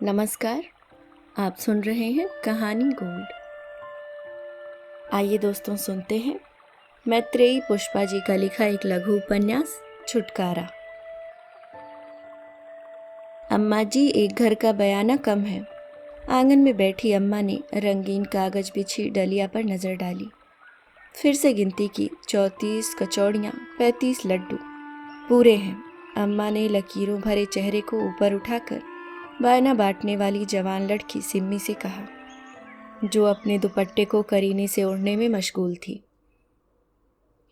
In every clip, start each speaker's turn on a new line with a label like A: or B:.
A: नमस्कार। आप सुन रहे हैं कहानी गोल्ड। आइए दोस्तों, सुनते हैं मैत्रेयी पुष्पा जी का लिखा एक लघु उपन्यास छुटकारा। अम्मा जी, एक घर का बयाना कम है। आंगन में बैठी अम्मा ने रंगीन कागज बिछी डलिया पर नजर डाली। फिर से गिनती की। 34 कचौड़ियाँ, 35 लड्डू पूरे हैं। अम्मा ने लकीरों भरे चेहरे को ऊपर उठाकर बायना बांटने वाली जवान लड़की सिम्मी से कहा, जो अपने दुपट्टे को करीने से ओढ़ने में मशगूल थी।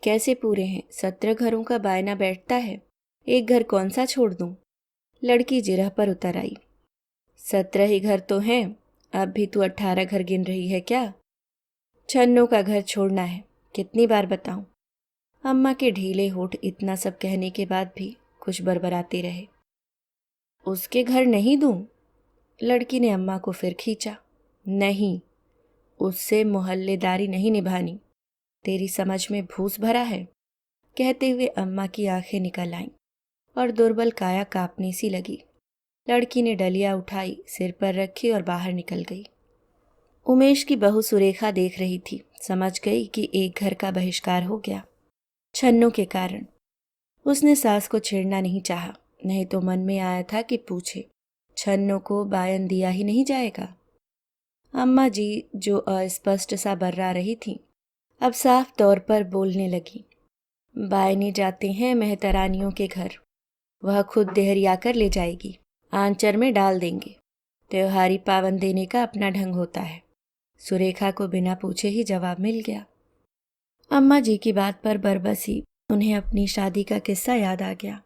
A: कैसे पूरे हैं? 17 घरों का बायना बैठता है, एक घर कौन सा छोड़ दूं? लड़की जिरह पर उतर आई। 17 ही घर तो हैं, अब भी तू 18 घर गिन रही है क्या? छन्नों का घर छोड़ना है, कितनी बार बताऊं? अम्मा के ढीले होठ इतना सब कहने के बाद भी कुछ बरबराते रहे। उसके घर नहीं दूं? लड़की ने अम्मा को फिर खींचा। नहीं, उससे मोहल्लेदारी नहीं निभानी, तेरी समझ में भूस भरा है। कहते हुए अम्मा की आंखें निकल आईं और दुर्बल काया कांपने सी लगी। लड़की ने डलिया उठाई, सिर पर रखी और बाहर निकल गई। उमेश की बहू सुरेखा देख रही थी। समझ गई कि एक घर का बहिष्कार हो गया, छन्नों के कारण। उसने सास को छेड़ना नहीं चाहा, नहीं तो मन में आया था कि पूछे, छन्नों को बायन दिया ही नहीं जाएगा? अम्मा जी, जो अस्पष्ट सा बर्रा रही थी, अब साफ तौर पर बोलने लगी। बायने जाते हैं मेहतरानियों के घर, वह खुद देहरिया कर ले जाएगी, आंचर में डाल देंगे। त्योहारी पावन देने का अपना ढंग होता है। सुरेखा को बिना पूछे ही जवाब मिल गया। अम्मा जी की बात पर बरबसी उन्हें अपनी शादी का किस्सा याद आ गया।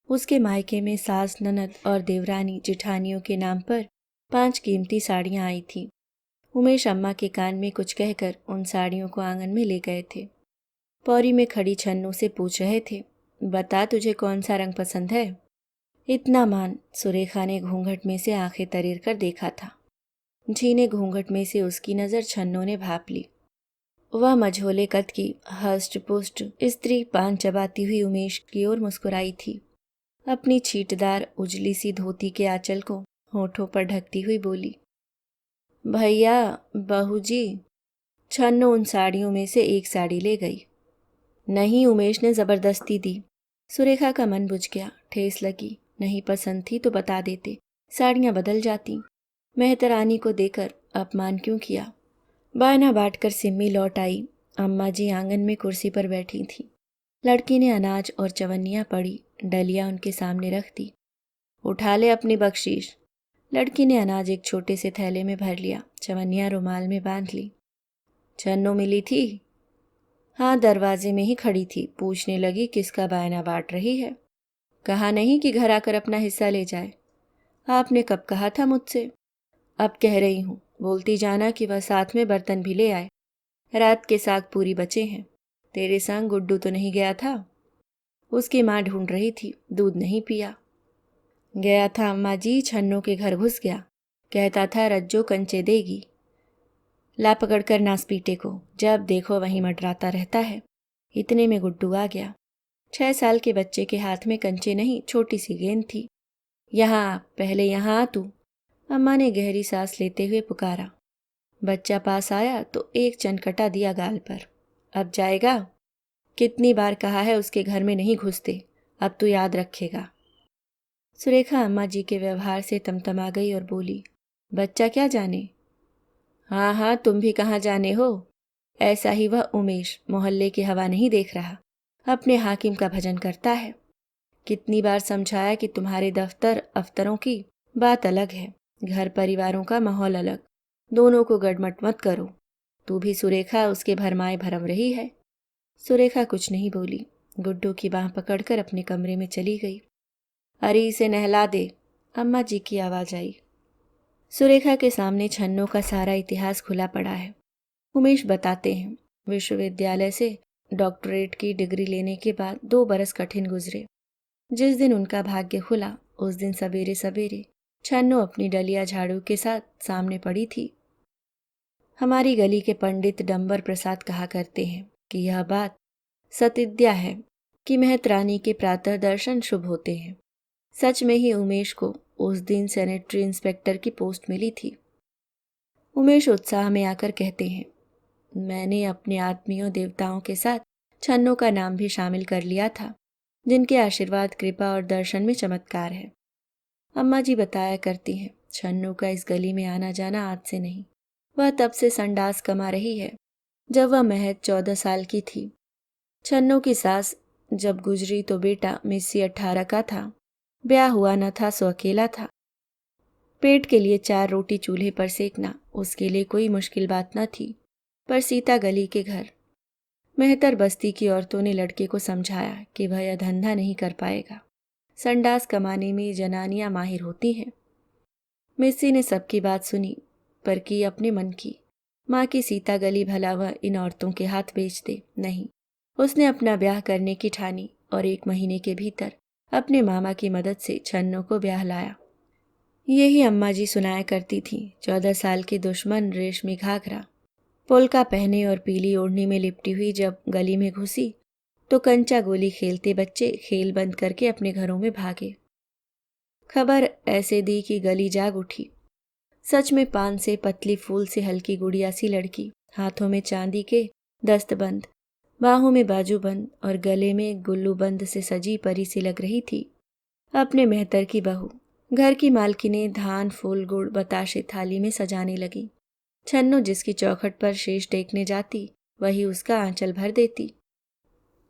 A: उसके मायके में सास, ननद और देवरानी जिठानियों के नाम पर 5 कीमती साड़ियां आई थीं। उमेश अम्मा के कान में कुछ कहकर उन साड़ियों को आंगन में ले गए थे। पौरी में खड़ी छन्नू से पूछ रहे थे, बता तुझे कौन सा रंग पसंद है? इतना मान, सुरेखा ने घूंघट में से आंखें तरीर कर देखा था। झीने घूंघट में से उसकी नज़र छन्नू ने भाप ली। वह मझोले कद की हष्ट पुष्ट स्त्री पान चबाती हुई उमेश की ओर मुस्कुराई थी। अपनी छींटदार उजली सी धोती के आंचल को होठों पर ढकती हुई बोली, भैया, बहू जी। छन्नू उन साड़ियों में से एक साड़ी ले गई। नहीं, उमेश ने जबरदस्ती दी। सुरेखा का मन बुझ गया, ठेस लगी। नहीं पसंद थी तो बता देते, साड़ियां बदल जाती। मेहतरानी को देकर अपमान क्यों किया? बायना बांट कर सिम्मी लौट आई। अम्मा जी आंगन में कुर्सी पर बैठी थी। लड़की ने अनाज और चवन्नियां पड़ी डलिया उनके सामने रख दी। उठा ले अपनी बख्शीश। लड़की ने अनाज एक छोटे से थैले में भर लिया, चवन्नियां रुमाल में बांध ली। छन्नू मिली थी? हाँ, दरवाजे में ही खड़ी थी। पूछने लगी किसका बायना बांट रही है। कहा नहीं कि घर आकर अपना हिस्सा ले जाए। आपने कब कहा था मुझसे? अब कह रही हूँ, बोलती जाना कि वह साथ में बर्तन भी ले आए। रात के साग पूरी बचे हैं। तेरे संग गुड्डू तो नहीं गया था? उसकी माँ ढूंढ रही थी, दूध नहीं पिया। गया था अम्मा जी, छन्नू के घर घुस गया। कहता था रज्जो कंचे देगी। ला पकड़कर नासपीटे को, जब देखो वहीं मंडराता रहता है। इतने में गुड्डू आ गया। 6 साल के बच्चे के हाथ में कंचे नहीं, छोटी सी गेंद थी। यहाँ, पहले यहाँ आ तू। अम्मा ने गहरी सांस लेते हुए पुकारा। बच्चा पास आया तो एक चनकटा दिया गाल पर। अब जाएगा? कितनी बार कहा है उसके घर में नहीं घुसते, अब तू याद रखेगा। सुरेखा अम्मा जी के व्यवहार से तमतमा गई और बोली, बच्चा क्या जाने? हाँ हाँ, तुम भी कहाँ जाने हो। ऐसा ही वह उमेश मोहल्ले की हवा नहीं देख रहा, अपने हाकिम का भजन करता है। कितनी बार समझाया कि तुम्हारे दफ्तर अफतरों की बात अलग है, घर परिवारों का माहौल अलग, दोनों को गड़मट मत करो। तू भी सुरेखा उसके भरमाए भरम रही है। सुरेखा कुछ नहीं बोली। गुड्डू की बाह पकड़कर अपने कमरे में चली गई। अरे इसे नहला दे, अम्मा जी की आवाज आई। सुरेखा के सामने छन्नों का सारा इतिहास खुला पड़ा है। उमेश बताते हैं, विश्वविद्यालय से डॉक्टरेट की डिग्री लेने के बाद 2 बरस कठिन गुजरे। जिस दिन उनका भाग्य खुला, उस दिन सवेरे सवेरे छन्नू अपनी डलिया झाड़ू के साथ सामने पड़ी थी। हमारी गली के पंडित डंबर प्रसाद कहा करते हैं कि यह बात सतिद्या है कि मेहतरानी के प्रातः दर्शन शुभ होते हैं। सच में ही उमेश को उस दिन सैनिटरी इंस्पेक्टर की पोस्ट मिली थी। उमेश उत्साह में आकर कहते हैं, मैंने अपने आत्मियों देवताओं के साथ छन्नों का नाम भी शामिल कर लिया था, जिनके आशीर्वाद, कृपा और दर्शन में चमत्कार है। अम्मा जी बताया करती हैं, छन्नू का इस गली में आना जाना आज से नहीं, वह तब से संडास कमा रही है जब वह महज 14 साल की थी। छन्नू की सास जब गुजरी तो बेटा मिस्सी 18 का था, ब्याह हुआ न था सो अकेला था। पेट के लिए 4 रोटी चूल्हे पर सेकना उसके लिए कोई मुश्किल बात न थी। पर सीता गली के घर मेहतर बस्ती की औरतों ने लड़के को समझाया कि वह यह धंधा नहीं कर पाएगा, संडास कमाने में जनानियां माहिर होती हैं। मिस्सी ने सबकी बात सुनी पर की अपने मन की। माँ की सीता गली भला वह इन औरतों के हाथ बेच दे, नहीं। उसने अपना ब्याह करने की ठानी और 1 महीने के भीतर अपने मामा की मदद से छन्नों को ब्याह लाया। यही अम्मा जी सुनाया करती थी। 14 साल की दुश्मन रेशमी घाघरा पोलका पहने और पीली ओढ़नी में लिपटी हुई जब गली में घुसी तो कंचा गोली खेलते बच्चे खेल बंद करके अपने घरों में भागे। खबर ऐसे दी कि गली जाग उठी। सच में पान से पतली फूल से हल्की गुड़िया सी लड़की, हाथों में चांदी के दस्तबंद, बाहों में बाजूबंद और गले में गुल्लू बंद से सजी परी सी लग रही थी। अपने मेहतर की बहू। घर की मालकिनें धान, फूल, गुड़, बताशे थाली में सजाने लगी। छन्नू जिसकी चौखट पर शीश टेकने जाती, वही उसका आंचल भर देती।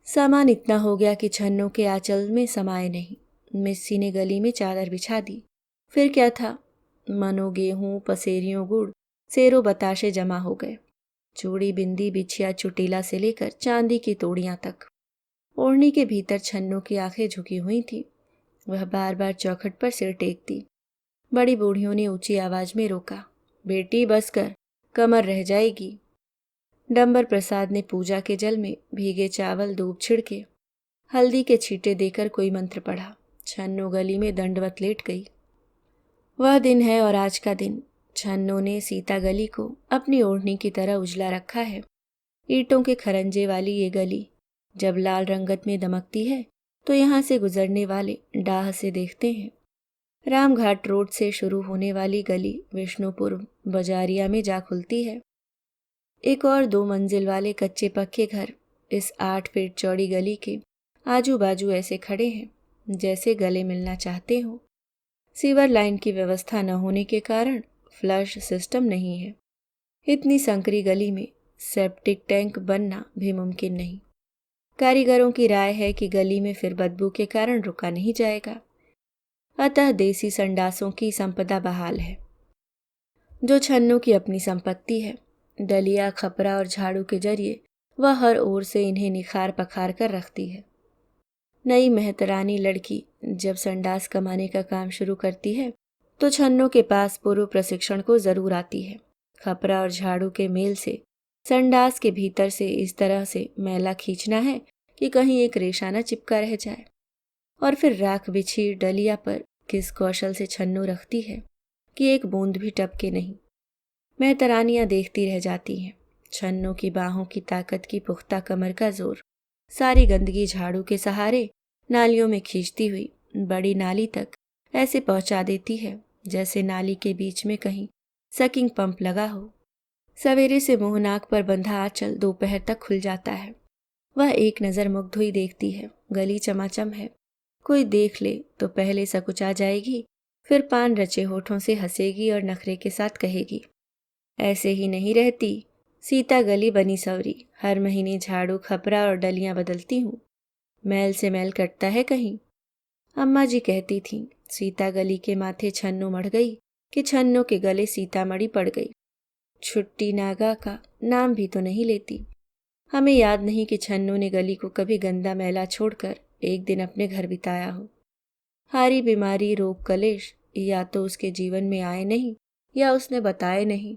A: सामान इतना हो गया कि छन्नू के आंचल में समाये नहीं। मिस्सी ने गली में चादर बिछा दी। फिर क्या था, मनो गेहूं, पसेरियों, गुड़, सेरो, बताशे जमा हो गए। चूड़ी, बिंदी, बिछिया, चुटीला से लेकर चांदी की तोड़ियां तक। ओढ़नी के भीतर छन्नू की आंखें झुकी हुई थी। वह बार बार चौखट पर सिर टेकती। बड़ी बूढ़ियों ने ऊंची आवाज में रोका, बेटी बस कर, कमर रह जाएगी। डंबर प्रसाद ने पूजा के जल में भीगे चावल, दूब छिड़के, हल्दी के छींटे देकर कोई मंत्र पढ़ा। छन्नू गली में दंडवत लेट गई। वह दिन है और आज का दिन। छन्नू ने सीता गली को अपनी ओढ़नी की तरह उजला रखा है। ईंटों के खरंजे वाली ये गली जब लाल रंगत में दमकती है तो यहाँ से गुजरने वाले डाह से देखते हैं। रामघाट रोड से शुरू होने वाली गली विष्णुपुर बाजारिया में जा खुलती है। 1 और 2 मंजिल वाले कच्चे पक्के घर इस 8 फीट चौड़ी गली के आजू बाजू ऐसे खड़े हैं जैसे गले मिलना चाहते हो। सीवर लाइन की व्यवस्था न होने के कारण फ्लश सिस्टम नहीं है। इतनी संकरी गली में सेप्टिक टैंक बनना भी मुमकिन नहीं। कारीगरों की राय है कि गली में फिर बदबू के कारण रुका नहीं जाएगा, अतः देसी संडासों की संपदा बहाल है, जो छन्नू की अपनी संपत्ति है। डलिया, खपरा और झाड़ू के जरिए वह हर ओर से इन्हें निखार पखार कर रखती है। नई मेहतरानी लड़की जब संडास कमाने का काम शुरू करती है तो छन्नू के पास पूर्व प्रशिक्षण को जरूर आती है। खपरा और झाड़ू के मेल से संडास के भीतर से इस तरह से मैला खींचना है कि कहीं एक रेशा न चिपका रह जाए। और फिर राख बिछी डलिया पर किस कौशल से छन्नू रखती है कि एक बूंद भी टपके नहीं। मेहतरानियां देखती रह जाती हैं। छन्नू की बाहों की ताकत की पुख्ता कमर का जोर सारी गंदगी झाड़ू के सहारे नालियों में खींचती हुई बड़ी नाली तक ऐसे पहुंचा देती है जैसे नाली के बीच में कहीं सकिंग पंप लगा हो। सवेरे से मुंह नाक पर बंधा आंचल दोपहर तक खुल जाता है। वह एक नज़र मुग्ध हुई देखती है। गली चमाचम है। कोई देख ले तो पहले सकुचा जाएगी, फिर पान रचे होठों से हंसेगी और नखरे के साथ कहेगी, ऐसे ही नहीं रहती, सीता गली बनी सवरी, हर महीने झाड़ू, खपरा और डलियां बदलती हूँ, मैल से मैल कटता है कहीं। अम्मा जी कहती थीं, सीता गली के माथे छन्नू मढ़ गई कि छन्नू के गले सीतामढ़ी पड़ गई। छुट्टी नागा का नाम भी तो नहीं लेती। हमें याद नहीं कि छन्नू ने गली को कभी गंदा मैला छोड़कर एक दिन अपने घर बिताया हो। हारी बीमारी, रोग, कलेश या तो उसके जीवन में आए नहीं या उसने बताए नहीं।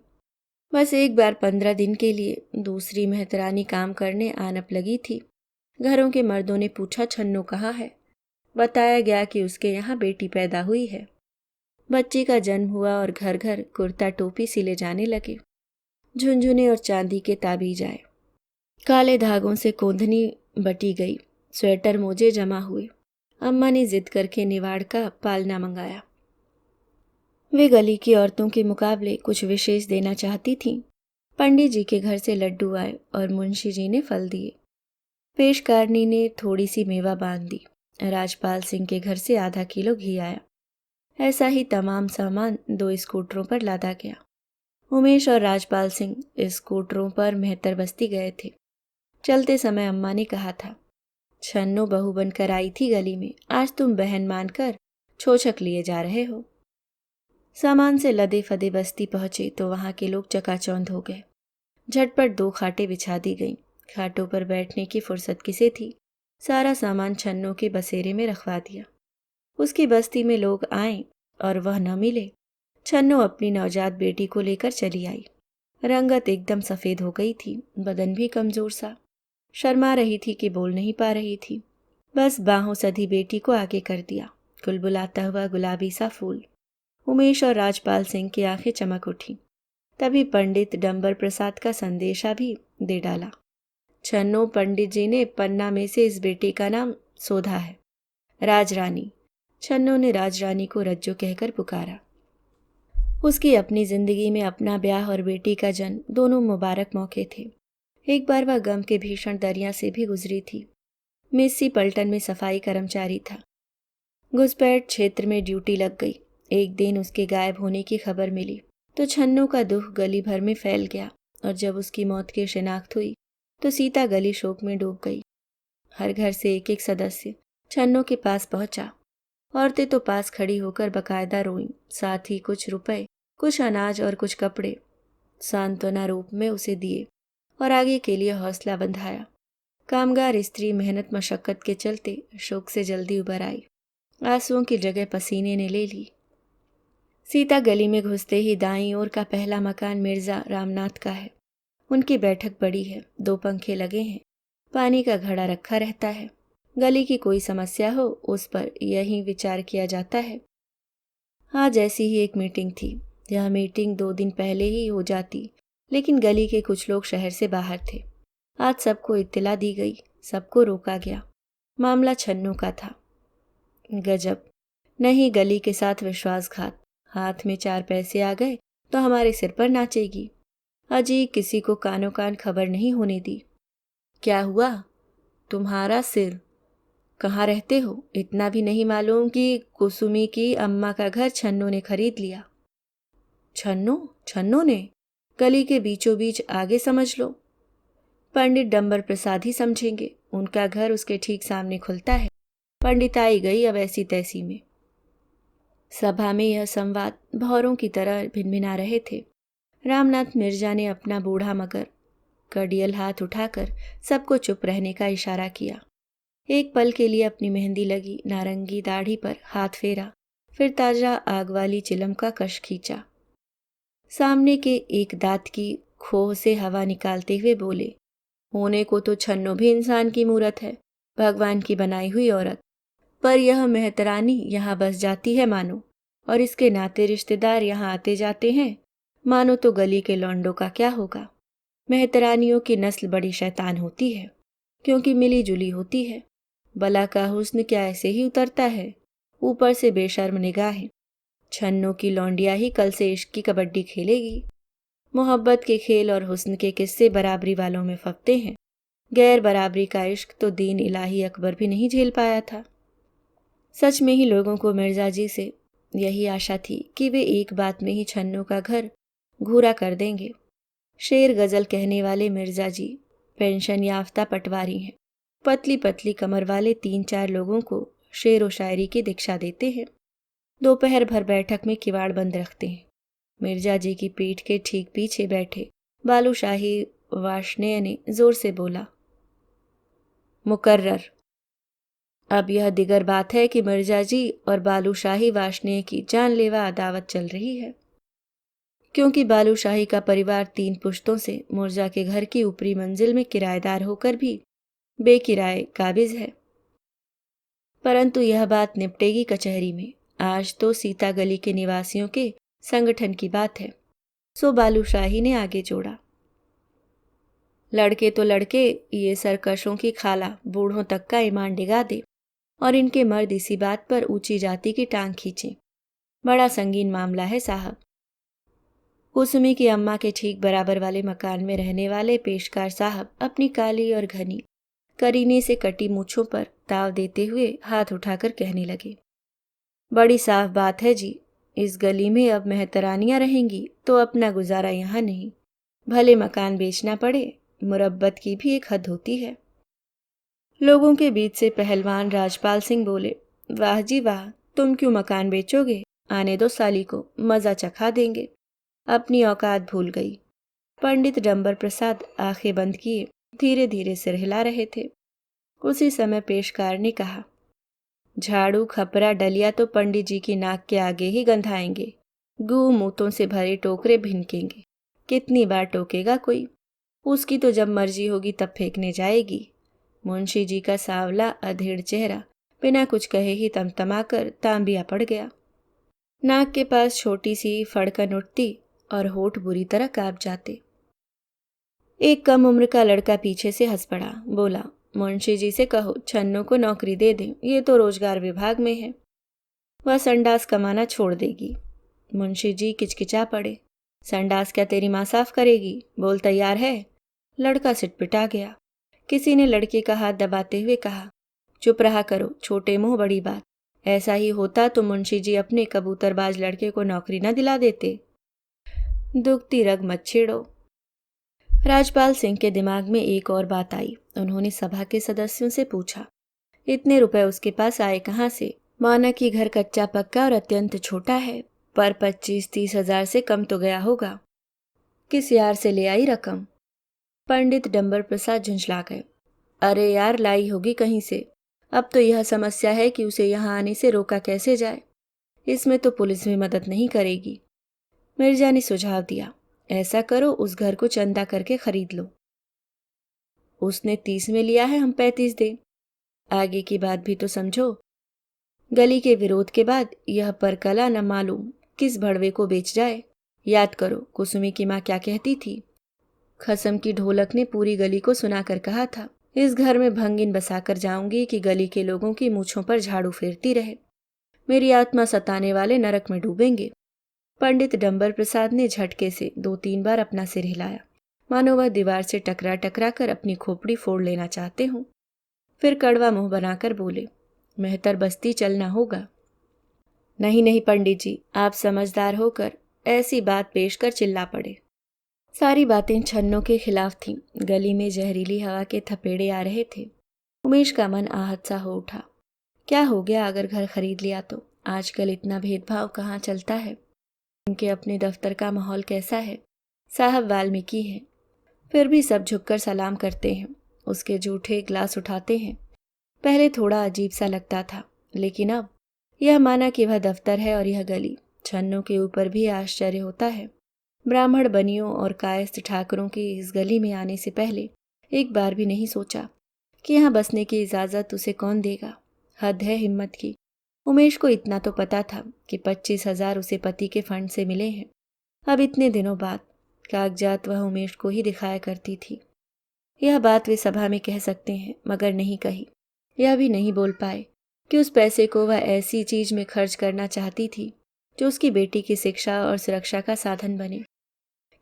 A: बस एक बार 15 दिन के लिए दूसरी मेहतरानी काम करने आनप लगी थी। घरों के मर्दों ने पूछा, छन्नू कहाँ है? बताया गया कि उसके यहाँ बेटी पैदा हुई है। बच्चे का जन्म हुआ और घर घर कुर्ता टोपी सिले जाने लगे। झुनझुने और चांदी के ताबीज आए। काले धागों से कोंधनी बटी गई। स्वेटर मोजे जमा हुए। अम्मा ने जिद करके निवाड़ का पालना मंगाया। वे गली की औरतों के मुकाबले कुछ विशेष देना चाहती थीं। पंडित जी के घर से लड्डू आए और मुंशी जी ने फल दिए। पेशकारनी ने थोड़ी सी मेवा बांध दी। राजपाल सिंह के घर से आधा किलो घी आया। ऐसा ही तमाम सामान 2 स्कूटरों पर लादा गया। उमेश और राजपाल सिंह स्कूटरों पर मेहतर बस्ती गए थे। चलते समय अम्मा ने कहा था, छन्नो बहू बनकर आई थी गली में, आज तुम बहन मानकर छोछक लिए जा रहे हो। सामान से लदे फदे बस्ती पहुंचे तो वहां के लोग चकाचौंध हो गए। झटपट 2 खाटें बिछा दी गईं। खाटों पर बैठने की फुर्सत किसे थी। सारा सामान छन्नो के बसेरे में रखवा दिया। उसकी बस्ती में लोग आए और वह न मिले। छन्नो अपनी नवजात बेटी को लेकर चली आई। रंगत एकदम सफ़ेद हो गई थी, बदन भी कमजोर सा। शर्मा रही थी कि बोल नहीं पा रही थी। बस बाहों सधी बेटी को आगे कर दिया, कुलबुलाता हुआ गुलाबी सा फूल। उमेश और राजपाल सिंह की आंखें चमक उठी। तभी पंडित डंबर प्रसाद का संदेशा भी दे डाला। छन्नो, पंडित जी ने पन्ना में से इस बेटी का नाम सोधा है, राजरानी। छन्नो ने राजरानी को रज्जो कहकर पुकारा। उसकी अपनी जिंदगी में अपना ब्याह और बेटी का जन्म दोनों मुबारक मौके थे। एक बार वह गम के भीषण दरिया से भी गुजरी थी। मेसी पलटन में सफाई कर्मचारी था। घुसपैठ क्षेत्र में ड्यूटी लग गई। एक दिन उसके गायब होने की खबर मिली तो छन्नो का दुख गली भर में फैल गया और जब उसकी मौत की शिनाख्त हुई तो सीता गली शोक में डूब गई। हर घर से एक एक सदस्य छन्नो के पास पहुंचा। औरतें तो पास खड़ी होकर बकायदा रोईं, साथ ही कुछ रुपए, कुछ अनाज और कुछ कपड़े सांत्वना रूप में उसे दिए और आगे के लिए हौसला बंधाया। कामगार स्त्री मेहनत मशक्कत के चलते शोक से जल्दी उबर आई। आंसुओं की जगह पसीने ने ले ली। सीता गली में घुसते ही दाईं ओर का पहला मकान मिर्जा रामनाथ का है। उनकी बैठक बड़ी है, 2 पंखे लगे हैं, पानी का घड़ा रखा रहता है। गली की कोई समस्या हो उस पर यही विचार किया जाता है। आज ऐसी ही एक मीटिंग थी। यह मीटिंग 2 दिन पहले ही हो जाती, लेकिन गली के कुछ लोग शहर से बाहर थे। आज सबको इत्तिला दी गई, सबको रोका गया। मामला छन्नू का था। गजब, नहीं गली के साथ विश्वासघात। हाथ में 4 पैसे आ गए तो हमारे सिर पर नाचेगी। अजी किसी को कानो कान खबर नहीं होने दी। क्या हुआ? तुम्हारा सिर? कहाँ रहते हो? इतना भी नहीं मालूम कि कुसुमी की अम्मा का घर छन्नो ने खरीद लिया। छन्नो ने? गली के बीचों बीच आगे समझ लो। पंडित डंबर प्रसाद ही समझेंगे, उनका घर उसके ठीक सामने खुलता है। पंडिताई गई अब ऐसी तैसी में। सभा में यह संवाद भौरों की तरह भिनभिना रहे थे। रामनाथ मिर्जा ने अपना बूढ़ा मगर कड़ियल हाथ उठाकर सबको चुप रहने का इशारा किया। एक पल के लिए अपनी मेहंदी लगी नारंगी दाढ़ी पर हाथ फेरा, फिर ताजा आग वाली चिलम का कश खींचा। सामने के एक दांत की खोह से हवा निकालते हुए बोले, होने को तो छन्नो भी इंसान की मूरत है, भगवान की बनाई हुई औरत, पर यह मेहतरानी यहाँ बस जाती है मानो, और इसके नाते रिश्तेदार यहाँ आते जाते हैं मानो, तो गली के लौंडों का क्या होगा। मेहतरानियों की नस्ल बड़ी शैतान होती है, क्योंकि मिली जुली होती है। बला का हुस्न क्या ऐसे ही उतरता है, ऊपर से बेशर्म निगाहें। छन्नो की लौंडिया ही कल से इश्क की कबड्डी खेलेगी। मोहब्बत के खेल और हुस्न के किस्से बराबरी वालों में फपते हैं। गैर बराबरी का इश्क तो दीन इलाही अकबर भी नहीं झेल पाया था। सच में ही लोगों को मिर्जा जी से यही आशा थी कि वे एक बात में ही छन्नो का घर घूरा कर देंगे। शेर गजल कहने वाले मिर्जा जी पेंशन याफ्ता पटवारी हैं। पतली पतली कमर वाले 3-4 लोगों को शेर व शायरी की दीक्षा देते हैं। दोपहर भर बैठक में किवाड़ बंद रखते हैं। मिर्जा जी की पीठ के ठीक पीछे बैठे बालूशाही वार्ष्णेय ने जोर से बोला, मुकर्रर। अब यह दिगर बात है कि मिर्जा जी और बालूशाही वार्ष्णेय की जानलेवा अदावत चल रही है, क्योंकि बालूशाही का परिवार 3 पुश्तों से मुर्जा के घर की ऊपरी मंजिल में किराएदार होकर भी बेकिराए काबिज है। परंतु यह बात निपटेगी कचहरी में। आज तो सीता गली के निवासियों के संगठन की बात है। सो बालूशाही ने आगे जोड़ा, लड़के तो लड़के, ये सरकशों की खाला बूढ़ों तक का ईमान डिगा दे और इनके मर्द इसी बात पर ऊंची जाति की टांग खींचे। बड़ा संगीन मामला है साहब। कुसुमी की अम्मा के ठीक बराबर वाले मकान में रहने वाले पेशकार साहब अपनी काली और घनी करीने से कटी मूछों पर ताव देते हुए हाथ उठाकर कहने लगे, बड़ी साफ बात है जी, इस गली में अब मेहतरानियां रहेंगी तो अपना गुजारा यहाँ नहीं, भले मकान बेचना पड़े, मुरब्बत की भी एक हद होती है। लोगों के बीच से पहलवान राजपाल सिंह बोले, वाह जी वाह, तुम क्यों मकान बेचोगे, आने दो साली को, मजा चखा देंगे। अपनी औकात भूल गई। पंडित डंबर प्रसाद आंखें बंद किए धीरे धीरे सिर हिला रहे थे। उसी समय पेशकार ने कहा, झाड़ू खपरा डलिया तो पंडित जी की नाक के आगे ही गंधाएंगे, गू मूतों से भरे टोकरे भिनकेंगे, कितनी बार टोकेगा कोई, उसकी तो जब मर्जी होगी तब फेंकने जाएगी। मुंशी जी का सांवला अधेड़ चेहरा बिना कुछ कहे ही तमतमाकर तांबिया पड़ गया। नाक के पास छोटी सी फड़कन उठती और होठ बुरी तरह कांप जाते। एक कम उम्र का लड़का पीछे से हंस पड़ा, बोला, मुंशी जी से कहो छन्नों को नौकरी दे दें, ये तो रोजगार विभाग में है, वह संडास कमाना छोड़ देगी। मुंशी जी किचकिचा पड़े, संडास क्या तेरी माँ साफ करेगी, बोल तैयार है। लड़का सिटपिटा गया। किसी ने लड़के का हाथ दबाते हुए कहा, चुप रहा करो, छोटे मुंह बड़ी बात, ऐसा ही होता तो मुंशी जी अपने कबूतरबाज लड़के को नौकरी न दिला देते। दुखती रग मत छेड़ो। राजपाल सिंह के दिमाग में एक और बात आई। उन्होंने सभा के सदस्यों से पूछा, इतने रुपए उसके पास आए कहाँ से? माना कि घर कच्चा पक्का और अत्यंत छोटा है, पर 25-30 हजार से कम तो गया होगा। किस यार से ले आई रकम? पंडित डंबर प्रसाद झुंझला गए, अरे यार लाई होगी कहीं से। अब तो यह समस्या है कि उसे यहाँ आने से रोका कैसे जाए। इसमें तो पुलिस भी मदद नहीं करेगी। मिर्जा ने सुझाव दिया, ऐसा करो उस घर को चंदा करके खरीद लो। उसने 30 में लिया है, हम 35 दें। आगे की बात भी तो समझो। गली के विरोध के बाद यह परकला न मालूम किस भड़वे को बेच जाए। याद करो कुसुमी की माँ क्या कहती थी। खसम की ढोलक ने पूरी गली को सुनाकर कहा था, इस घर में भंगिन बसाकर जाऊंगी कि गली के लोगों की मूछों पर झाड़ू फेरती रहे, मेरी आत्मा सताने वाले नरक में डूबेंगे। पंडित डंबर प्रसाद ने झटके से 2-3 बार अपना सिर हिलाया, मानो वह दीवार से टकरा टकरा कर अपनी खोपड़ी फोड़ लेना चाहते हों। फिर कड़वा मुंह बनाकर बोले, मेहतर बस्ती चलना होगा। नहीं नहीं पंडित जी, आप समझदार होकर ऐसी बात पेश कर चिल्ला पड़े। सारी बातें छन्नों के खिलाफ थीं। गली में जहरीली हवा के थपेड़े आ रहे थे। उमेश का मन आहत सा हो उठा। क्या हो गया अगर घर खरीद लिया तो? आजकल इतना भेदभाव कहाँ चलता है। उनके अपने दफ्तर का माहौल कैसा है? साहब वाल्मीकि हैं, फिर भी सब झुककर सलाम करते हैं, उसके जूठे ग्लास उठाते हैं। पहले थोड़ा अजीब सा लगता था, लेकिन अब यह माना कि वह दफ्तर है और यह गली। छन्नों के ऊपर भी आश्चर्य होता है। ब्राह्मण बनियों और कायस्थ ठाकरों की इस गली में आने से पहले एक बार भी नहीं सोचा कि यहाँ बसने की इजाज़त उसे कौन देगा। हद है हिम्मत की। उमेश को इतना तो पता था कि 25 हजार उसे पति के फंड से मिले हैं। अब इतने दिनों बाद कागजात वह उमेश को ही दिखाया करती थी। यह बात वे सभा में कह सकते हैं, मगर नहीं कही। यह भी नहीं बोल पाए कि उस पैसे को वह ऐसी चीज में खर्च करना चाहती थी जो उसकी बेटी की शिक्षा और सुरक्षा का साधन बने।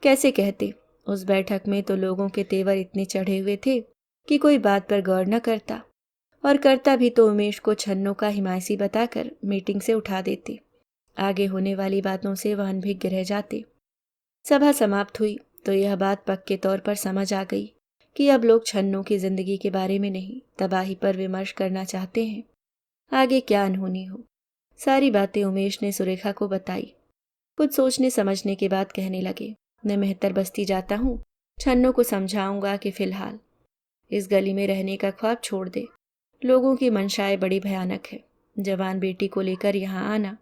A: कैसे कहते? उस बैठक में तो लोगों के तेवर इतने चढ़े हुए थे कि कोई बात पर गौर न करता, और करता भी तो उमेश को छन्नों का हिमायसी बताकर मीटिंग से उठा देते। आगे होने वाली बातों से वह अनभिज्ञ रह जाते। सभा समाप्त हुई तो यह बात पक्के तौर पर समझ आ गई कि अब लोग छन्नों की जिंदगी के बारे में नहीं, तबाही पर विमर्श करना चाहते हैं। आगे क्या अनहोनी हो। सारी बातें उमेश ने सुरेखा को बताई। कुछ सोचने समझने के बाद कहने लगे, मैं मेहतर बस्ती जाता हूँ, छन्नों को समझाऊंगा कि फिलहाल इस गली में रहने का ख्वाब छोड़ दे। लोगों की मंशाएं बड़ी भयानक है। जवान बेटी को लेकर यहाँ आना।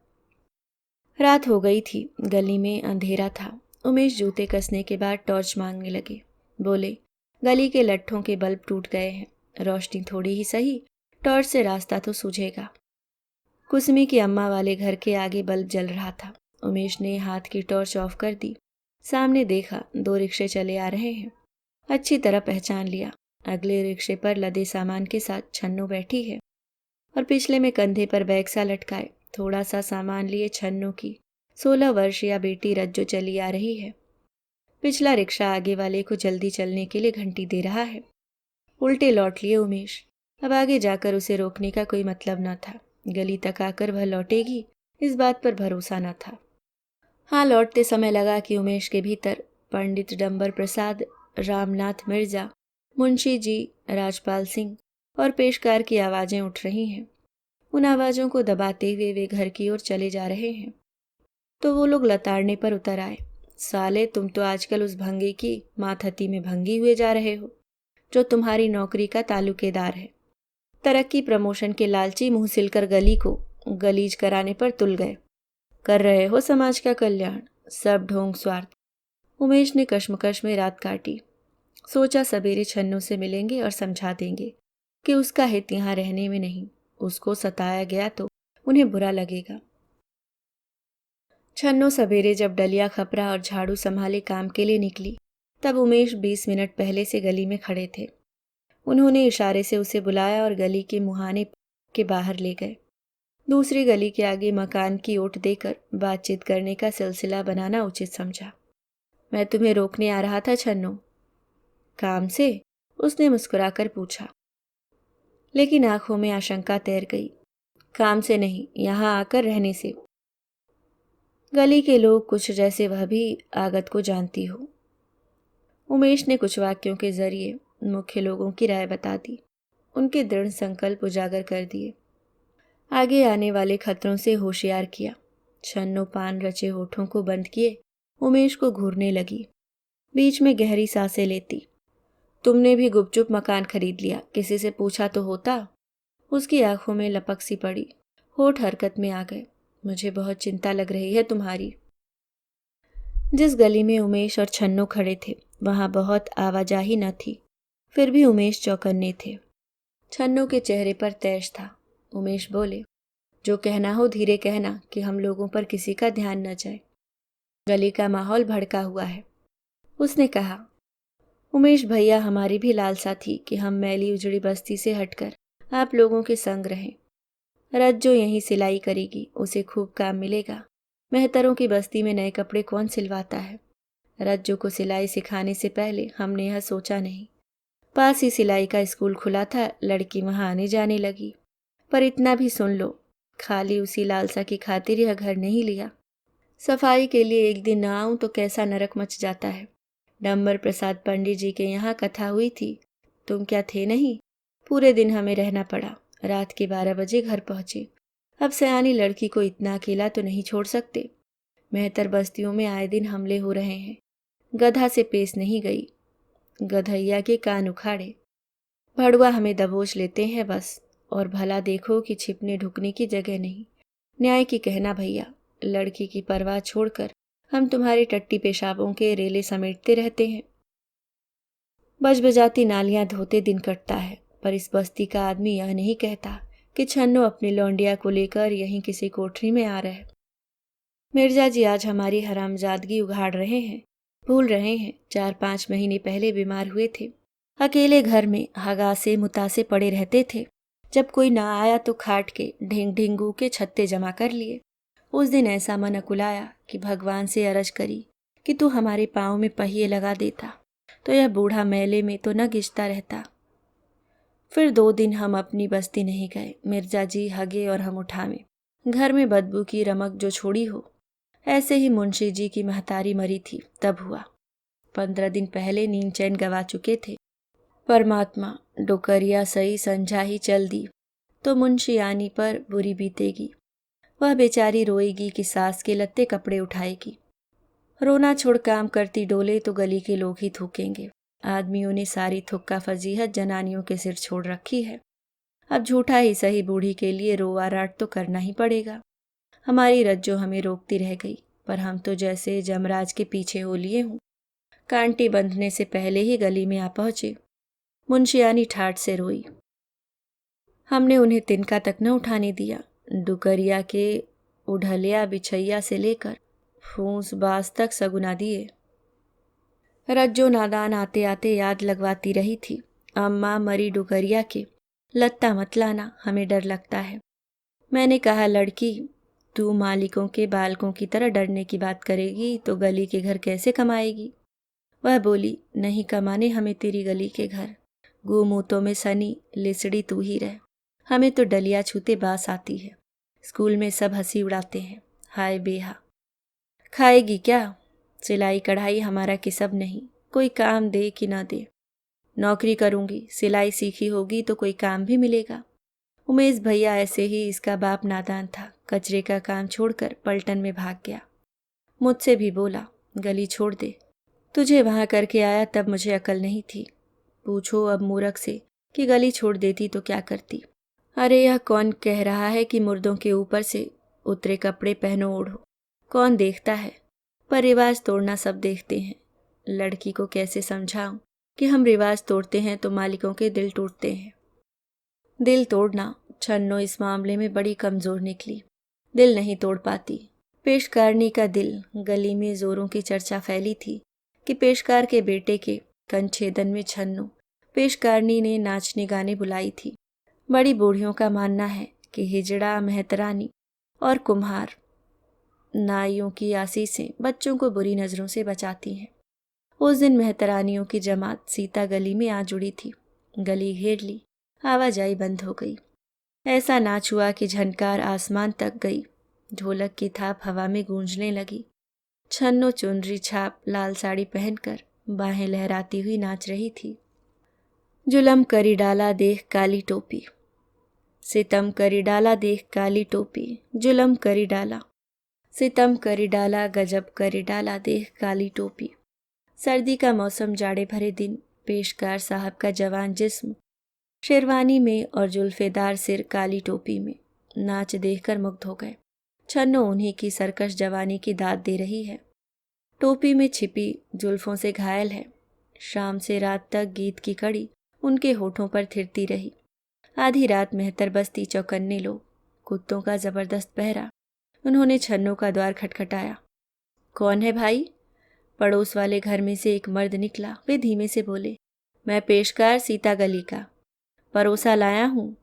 A: रात हो गई थी, गली में अंधेरा था। उमेश जूते कसने के बाद टॉर्च मांगने लगे। बोले, गली के लट्ठों के बल्ब टूट गए हैं, रोशनी थोड़ी ही सही, टॉर्च से रास्ता तो सूझेगा। कुसमी की अम्मा वाले घर के आगे बल्ब जल रहा था। उमेश ने हाथ की टॉर्च ऑफ कर दी। सामने देखा 2 रिक्शे चले आ रहे हैं। अच्छी तरह पहचान लिया। अगले रिक्शे पर लदे सामान के साथ छन्नू बैठी है और पिछले में कंधे पर बैग सा लटकाए थोड़ा सा सामान लिए छन्नू की 16 वर्षीय बेटी रज्जो चली आ रही है। पिछला रिक्शा आगे वाले को जल्दी चलने के लिए घंटी दे रहा है। उल्टे लौट लिए उमेश। अब आगे जाकर उसे रोकने का कोई मतलब न था। गली तक आकर वह लौटेगी इस बात पर भरोसा न था। हाँ, लौटते समय लगा कि उमेश के भीतर पंडित डंबर प्रसाद, रामनाथ मिर्जा, मुंशी जी, राजपाल सिंह और पेशकार की आवाज़ें उठ रही हैं। उन आवाज़ों को दबाते हुए वे घर की ओर चले जा रहे हैं। तो वो लोग लताड़ने पर उतर आए। साले, तुम तो आजकल उस भंगे की माथती में भंगी हुए जा रहे हो जो तुम्हारी नौकरी का ताल्लुकेदार है। तरक्की प्रमोशन के लालची मुंह सिलकर गली को गलीज कराने पर तुल गए। कर रहे हो समाज का कल्याण, सब ढोंग स्वार्थ। उमेश ने कश्मकश में रात काटी। सोचा सवेरे छन्नू से मिलेंगे और समझा देंगे कि उसका हित यहाँ रहने में नहीं। उसको सताया गया तो उन्हें बुरा लगेगा। छन्नू सवेरे जब डलिया खपरा और झाड़ू संभाले काम के लिए निकली तब उमेश 20 मिनट पहले से गली में खड़े थे। उन्होंने इशारे से उसे बुलाया और गली के मुहाने के बाहर ले गए। दूसरी गली के आगे मकान की ओट देकर बातचीत करने का सिलसिला बनाना उचित समझा। मैं तुम्हें रोकने आ रहा था छन्नू। काम से? उसने मुस्कुराकर पूछा, लेकिन आंखों में आशंका तैर गई। काम से नहीं, यहाँ आकर रहने से। गली के लोग कुछ जैसे वह भी आगत को जानती हो। उमेश ने कुछ वाक्यों के जरिए मुख्य लोगों की राय बता दी, उनके दृढ़ संकल्प उजागर कर दिए, आगे आने वाले खतरों से होशियार किया। छन्नू पान रचे होठों को बंद किए उमेश को घूरने लगी। बीच में गहरी सांसें लेती। तुमने भी गुपचुप मकान खरीद लिया, किसी से पूछा तो होता। उसकी आंखों में लपक सी पड़ी, होठ हरकत में आ गए। मुझे बहुत चिंता लग रही है तुम्हारी। जिस गली में उमेश और छन्नू खड़े थे वहां बहुत आवाजाही न थी, फिर भी उमेश चौकन्ने थे। छन्नू के चेहरे पर तैश था। उमेश बोले, जो कहना हो धीरे कहना कि हम लोगों पर किसी का ध्यान न जाए। गली का माहौल भड़का हुआ है। उसने कहा, उमेश भैया, हमारी भी लालसा थी कि हम मैली उजड़ी बस्ती से हटकर आप लोगों के संग रहें। रज्जो यहीं सिलाई करेगी, उसे खूब काम मिलेगा। मेहतरों की बस्ती में नए कपड़े कौन सिलवाता है। रज्जो को सिलाई सिखाने से पहले हमने यह सोचा नहीं। पास ही सिलाई का स्कूल खुला था, लड़की वहां आने जाने लगी। पर इतना भी सुन लो, खाली उसी लालसा की खातिर यह घर नहीं लिया। सफाई के लिए एक दिन न आऊं तो कैसा नरक मच जाता है। डंबर प्रसाद पंडित जी के यहाँ कथा हुई थी, तुम क्या थे नहीं? पूरे दिन हमें रहना पड़ा। रात के 12 बजे घर पहुंचे। अब सयानी लड़की को इतना अकेला तो नहीं छोड़ सकते। मेहतर बस्तियों में आए दिन हमले हो रहे हैं। गधा से पेश नहीं गई, गधैया के कान उखाड़े। भड़ुआ हमें दबोच लेते हैं बस। और भला देखो कि छिपने ढुकने की जगह नहीं। न्याय की कहना भैया, लड़की की परवाह छोड़कर हम तुम्हारे टट्टी पेशाबों के रेले समेटते रहते हैं। बजबजाती नालियां धोते दिन कटता है, पर इस बस्ती का आदमी यह नहीं कहता कि छन्नो अपनी लौंडिया को लेकर यहीं किसी कोठरी में आ रहे। मिर्जा जी आज हमारी हरामजादगी उघाड़ रहे हैं। भूल रहे हैं 4-5 महीने पहले बीमार हुए थे। अकेले घर में हगासे मुतासे पड़े रहते थे। जब कोई ना आया तो खाट के ढेंग ढेंगू के छत्ते जमा कर लिए। उस दिन ऐसा मन अकुलाया कि भगवान से अरज करी कि तू हमारे पाँव में पहिए लगा देता तो यह बूढ़ा मेले में तो न गिजता रहता। फिर 2 दिन हम अपनी बस्ती नहीं गए। मिर्जा जी हगे और हम उठावे। घर में बदबू की रमक जो छोड़ी हो। ऐसे ही मुंशी जी की महतारी मरी थी, तब हुआ। 15 दिन पहले नींद चैन गवा चुके थे। परमात्मा डोकरिया सही संझा ही चल दी तो मुंशी आनी पर बुरी बीतेगी। वह बेचारी रोएगी कि सास के लत्ते कपड़े उठाएगी। रोना छोड़ काम करती डोले तो गली के लोग ही थूकेंगे। आदमियों ने सारी थुक्का फजीहत जनानियों के सिर छोड़ रखी है। अब झूठा ही सही बूढ़ी के लिए रोआ राट तो करना ही पड़ेगा। हमारी रज्जो हमें रोकती रह गई, पर हम तो जैसे जमराज के पीछे हो लिए हूँ। कांटी बंधने से पहले ही गली में आ पहुंचे। मुंशियानी ठाठ से रोई। हमने उन्हें तिनका तक न उठाने दिया। डुकरिया के उढ़लिया बिछैया से लेकर फूस बास तक सगुना दिए। रज्जो नादान आते आते याद लगवाती रही थी, अम्मा मरी डुकरिया के, लत्ता मत लाना, हमें डर लगता है। मैंने कहा, लड़की तू मालिकों के बालकों की तरह डरने की बात करेगी तो गली के घर कैसे कमाएगी? वह बोली, नहीं कमाने हमें तेरी गली के घर। गूमूतों में सनी लिसड़ी तू ही रह। हमें तो डलिया छूते बास आती है। स्कूल में सब हंसी उड़ाते हैं। हाय बेहा। खाएगी क्या? सिलाई कढ़ाई हमारा किसब नहीं, कोई काम दे कि ना दे। नौकरी करूंगी, सिलाई सीखी होगी तो कोई काम भी मिलेगा। उमेश भैया ऐसे ही, इसका बाप नादान था, कचरे का काम छोड़कर पलटन में भाग गया। मुझसे भी बोला, गली छोड़ दे। तुझे वहाँ करके आया तब मुझे अकल नहीं थी। पूछो अब मूर्ख से कि गली छोड़ देती तो क्या करती। अरे यह कौन कह रहा है कि मुर्दों के ऊपर से उतरे कपड़े पहनो ओढ़ो? कौन देखता है? पर रिवाज तोड़ना सब देखते हैं। लड़की को कैसे समझाऊं कि हम रिवाज तोड़ते हैं तो मालिकों के दिल टूटते हैं। दिल तोड़ना, छन्नो इस मामले में बड़ी कमज़ोर निकली। दिल नहीं तोड़ पाती। पेशकारनी का दिल। गली में जोरों की चर्चा फैली थी कि पेशकार के बेटे के कंछेदन में छन्नो पेशकारनी ने नाचने गाने बुलाई थी। बड़ी बूढ़ियों का मानना है कि हिजड़ा, मेहतरानी और कुम्हार नाइयों की आसीसें बच्चों को बुरी नज़रों से बचाती हैं। उस दिन मेहतरानियों की जमात सीता गली में आ जुड़ी थी। गली घेर ली, आवाजाही बंद हो गई। ऐसा नाच हुआ कि झनकार आसमान तक गई। ढोलक की थाप हवा में गूंजने लगी। छन्नो चुनरी छाप लाल साड़ी पहनकर बाहें लहराती हुई नाच रही थी। जुलम करी डाला देख काली टोपी, सितम करी डाला देख काली टोपी, जुलम करी डाला, सितम करी डाला, गजब करी डाला देख काली टोपी। सर्दी का मौसम, जाड़े भरे दिन, पेशकार साहब का जवान जिस्म शेरवानी में और जुल्फेदार सिर काली टोपी में नाच देखकर मुग्ध हो गए। छन्नो उन्हीं की सरकश जवानी की दाद दे रही है। टोपी में छिपी जुल्फों से घायल है। शाम से रात तक गीत की कड़ी उनके होठों पर थिरती रही। आधी रात मेहतर बस्ती चौकन्ने लोग, कुत्तों का जबरदस्त पहरा। उन्होंने छन्नो का द्वार खटखटाया। कौन है भाई? पड़ोस वाले घर में से एक मर्द निकला। वे धीमे से बोले, मैं पेशकार सीता गली का परोसा लाया हूँ।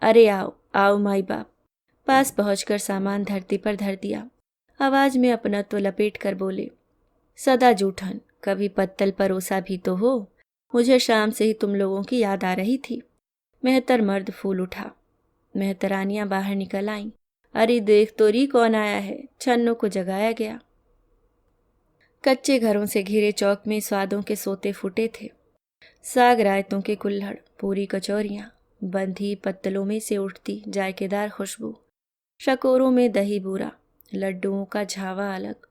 A: अरे आओ आओ माई बाप। पास पहुंचकर सामान धरती पर धर दिया। आवाज में अपनत्व लपेट कर बोले, सदा जूठन, कभी पत्तल परोसा भी तो हो। मुझे शाम से ही तुम लोगों की याद आ रही थी। मेहतर मर्द फूल उठा। मेहतरानियां बाहर निकल आईं। अरे देख तो री कौन आया है। छन्नो को जगाया गया। कच्चे घरों से घिरे चौक में स्वादों के सोते फूटे थे। साग रायतों के कुल्हड़, पूरी कचौरियाँ, बंधी पत्तलों में से उठती जायकेदार खुशबू, शकोरों में दही बूरा, लड्डुओं का झावा अलग।